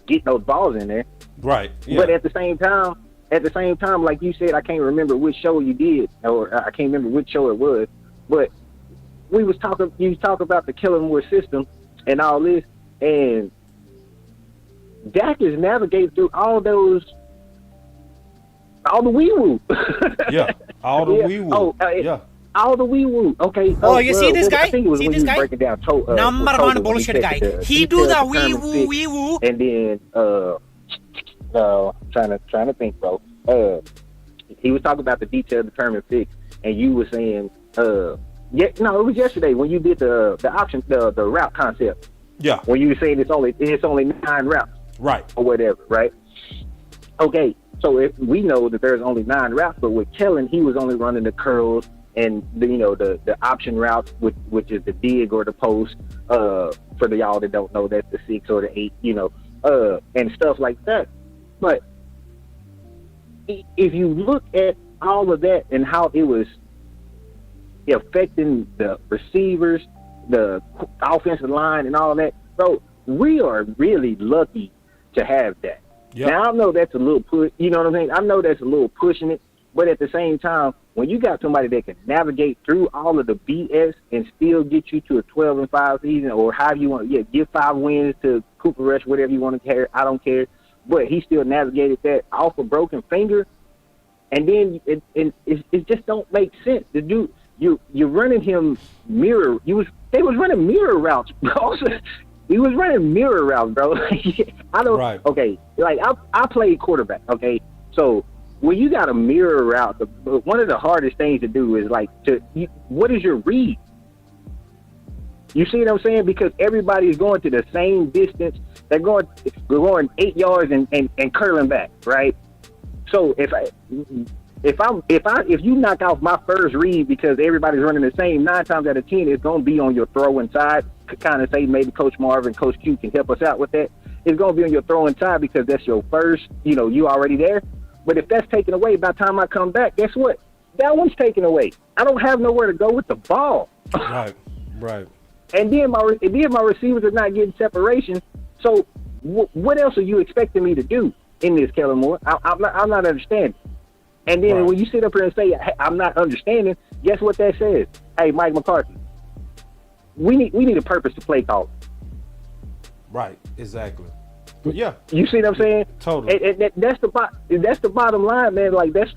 getting those balls in there. Right. Yeah. But at the same time, like you said, I can't remember which show you did, or I can't remember which show it was. But you was talking about the Kellen Moore system and all this, and Dak is navigating through all the wee-woo. Yeah, all the wee-woo. Yeah. All the wee-woo. Okay. Oh, you see this guy? I think it was See when this you guy? breaking down Number one bullshit guy. He do the wee-woo. And then, trying to think, bro. He was talking about the detail determined fix, and you were saying, it was yesterday when you did the option, the route concept. Yeah. When you were saying it's only 9 routes. Right. Or whatever, right? Okay, so if we know that there's only 9 routes, but with Kellen, he was only running the curls and the option routes, which is the dig or the post. For the y'all that don't know, that's the 6 or the 8, and stuff like that. But if you look at all of that and how it was affecting the receivers, the offensive line, and all that, bro, we are really lucky to have that. Yep. Now I know that's a little push, you know what I'm saying? I know that's a little pushing it, but at the same time, when you got somebody that can navigate through all of the BS and still get you to a 12-5 season, or however you want, give 5 wins to Cooper Rush, whatever you want to care, I don't care. But he still navigated that off a broken finger, and then it just don't make sense. The dude, you're running him mirror. They was running mirror routes, bro. He was running mirror routes, bro. I don't. Right. Okay, like I played quarterback. Okay, so when you got a mirror route, one of the hardest things to do is what is your read? You see what I'm saying? Because everybody is going to the same distance. They're going 8 yards and curling back, right? So if you knock off my first read because everybody's running the same, 9 times out of 10 it's gonna be on your throwing side. Could kind of say maybe Coach Marvin, Coach Q can help us out with that. It's gonna be on your throwing side because that's your first. You already there. But if that's taken away by the time I come back, guess what? That one's taken away. I don't have nowhere to go with the ball. Right. And then my receivers are not getting separation. So what else are you expecting me to do in this, Kellen Moore? I'm not understanding. And then when you sit up here and say, hey, I'm not understanding, guess what that says? Hey, Mike McCarthy, we need a purpose to play call. Right, exactly. But yeah. You see what I'm saying? Totally. And that's the bottom line, man. Like that's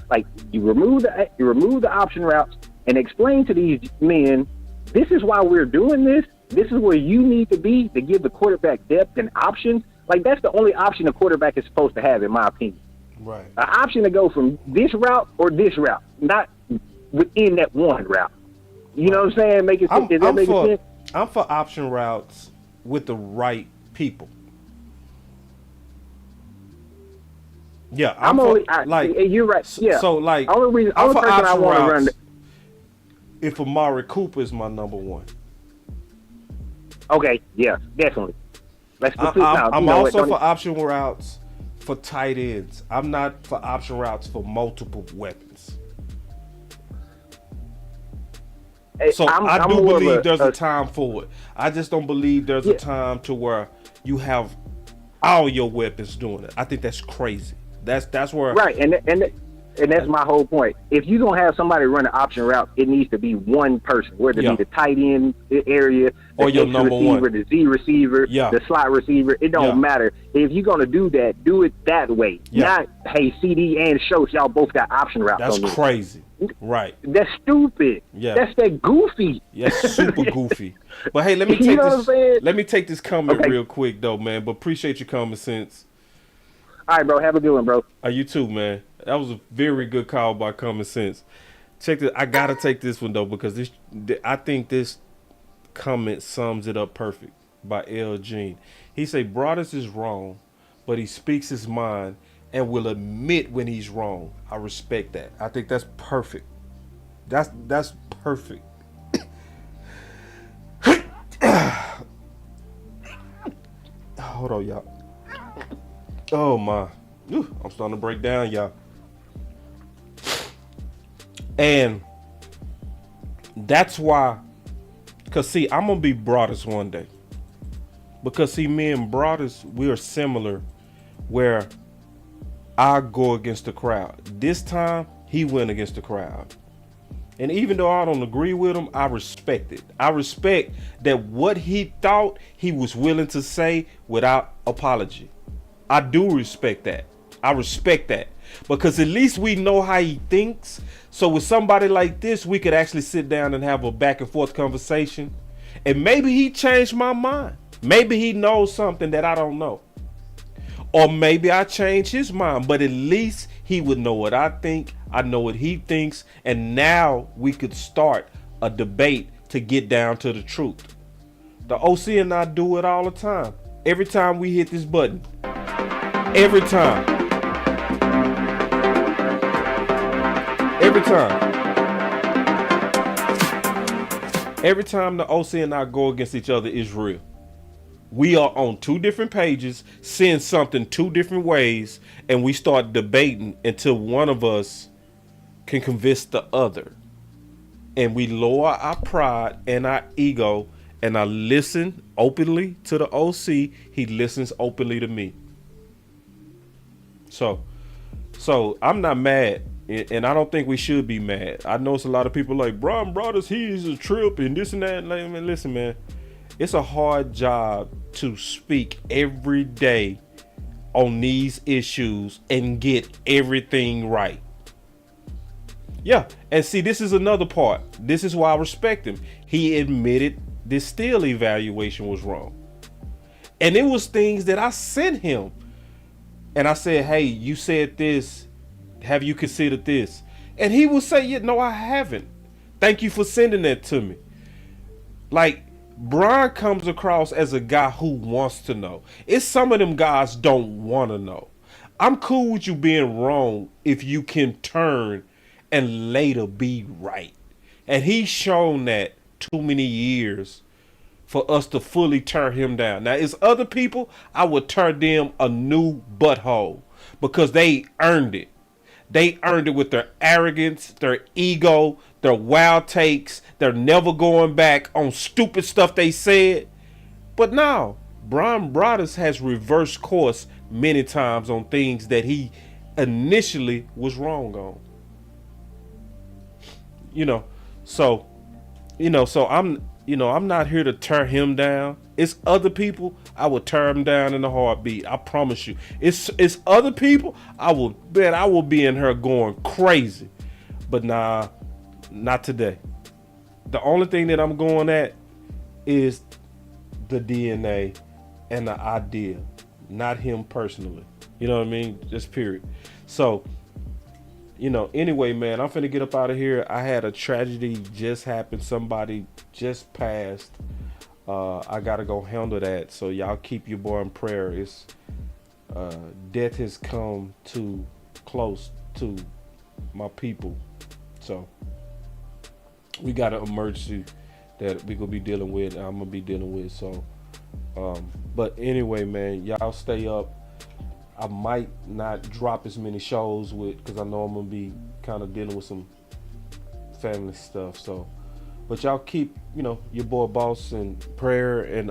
like you remove the option routes and explain to these men, this is why we're doing this. This is where you need to be to give the quarterback depth and options. Like that's the only option a quarterback is supposed to have, in my opinion. Right. An option to go from this route or this route, not within that one route. You know what I'm saying? Make it sense. Is that making sense? I'm for option routes with the right people. Yeah, you're right. Yeah. So like, only person I want to run. If Amari Cooper is my number 1. Okay. Yeah. Definitely. I'm also for option routes for tight ends. I'm not for option routes for multiple weapons. So I do believe there's a time for it. I just don't believe there's a time to where you have all your weapons doing it. I think that's crazy. That's where and that's my whole point. If you're gonna have somebody run an option route, it needs to be one person, whether it be the tight end area, or your number receiver, 1, the Z receiver, the slot receiver. It don't matter. If you're gonna do that, do it that way. Not hey, CD and Schultz, y'all both got option routes. That's crazy. Right. That's stupid. Yeah. That's that goofy. Yeah, super goofy. But hey, let me take this. Let me take this comment real quick though, man. But appreciate your common sense. All right, bro. Have a good one, bro. You too, man. That was a very good call by common sense. Check this. I gotta take this one though because I think this comment sums it up perfect by L. Gene. He say Broaddus is wrong, but he speaks his mind and will admit when he's wrong. I respect that. I think that's perfect. That's perfect. Hold on, y'all. Oh my. I'm starting to break down, y'all. And that's why, because see, I'm going to be Broaddus one day. Because see, me and Broaddus, we are similar where I go against the crowd. This time, he went against the crowd. And even though I don't agree with him, I respect it. I respect that what he thought he was willing to say without apology. I do respect that. I respect that. Because at least we know how he thinks. So with somebody like this, we could actually sit down and have a back and forth conversation. And maybe he changed my mind. Maybe he knows something that I don't know. Or maybe I changed his mind. But at least he would know what I think. I know what he thinks. And now we could start a debate to get down to the truth. The OC and I do it all the time. Every time we hit this button. Every time. Every time. Every time the OC and I go against each other is real. We are on two different pages, seeing something two different ways, and we start debating until one of us can convince the other. And we lower our pride and our ego, and I listen openly to the OC. He listens openly to me. So I'm not mad, and I don't think we should be mad. I know it's a lot of people like, Bryan Broaddus, he's a trip and this and that. Like, man, listen, man, it's a hard job to speak every day on these issues and get everything right. Yeah, and see, this is another part. This is why I respect him. He admitted this Steele evaluation was wrong. And it was things that I sent him. And I said, hey, you said this. Have you considered this? And he would say, yeah, no, I haven't. Thank you for sending that to me. Like, Bryan comes across as a guy who wants to know. It's some of them guys don't want to know. I'm cool with you being wrong if you can turn and later be right. And he's shown that too many years for us to fully turn him down. Now, it's other people, I would turn them a new butthole because they earned it. They earned it with their arrogance, their ego, their wild takes. They're never going back on stupid stuff they said. But now, Bryan Broaddus has reversed course many times on things that he initially was wrong on. So I'm not here to tear him down. It's other people, I would tear him down in a heartbeat. I promise you. It's other people, I will be in here going crazy. But nah, not today. The only thing that I'm going at is the DNA and the idea, not him personally. You know what I mean? Just period. So, anyway, man, I'm finna get up out of here. I had a tragedy just happen. Somebody just passed. I gotta go handle that. So y'all keep your boy in prayer. It's death has come too close to my people. So we got an emergency that we gonna be dealing with. I'm gonna be dealing with. So, but anyway, man, y'all stay up. I might not drop as many shows because I know I'm gonna be kind of dealing with some family stuff. So, but y'all keep your boy Boss in prayer, and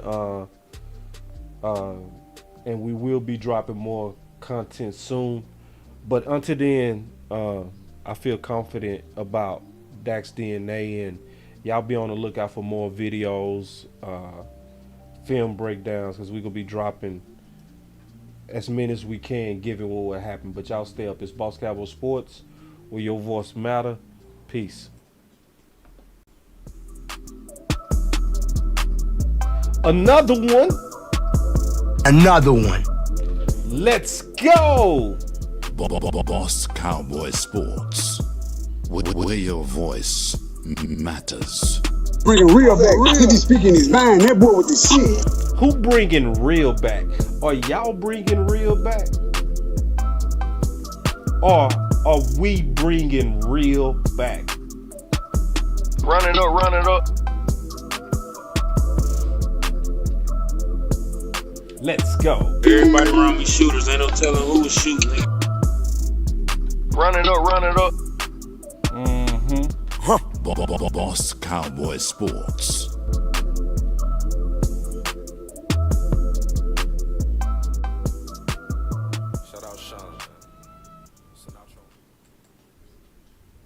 we will be dropping more content soon. But until then, I feel confident about Daks DNA, and y'all be on the lookout for more videos, film breakdowns, because we're gonna be dropping as many as we can given what will happen. But y'all stay up. It's Boss Cowboy Sports, where your voice matter. Peace. Another one. Let's go. Boss Cowboy Sports, where your voice matters. Bringing real back. 50 speaking his mind. That boy with the shit. Who bringing real back? Are y'all bringing real back? Or are we bringing real back? Run it up. Let's go. Everybody around me shooters, ain't no telling who was shooting. Run it up. Boss Cowboy Sports.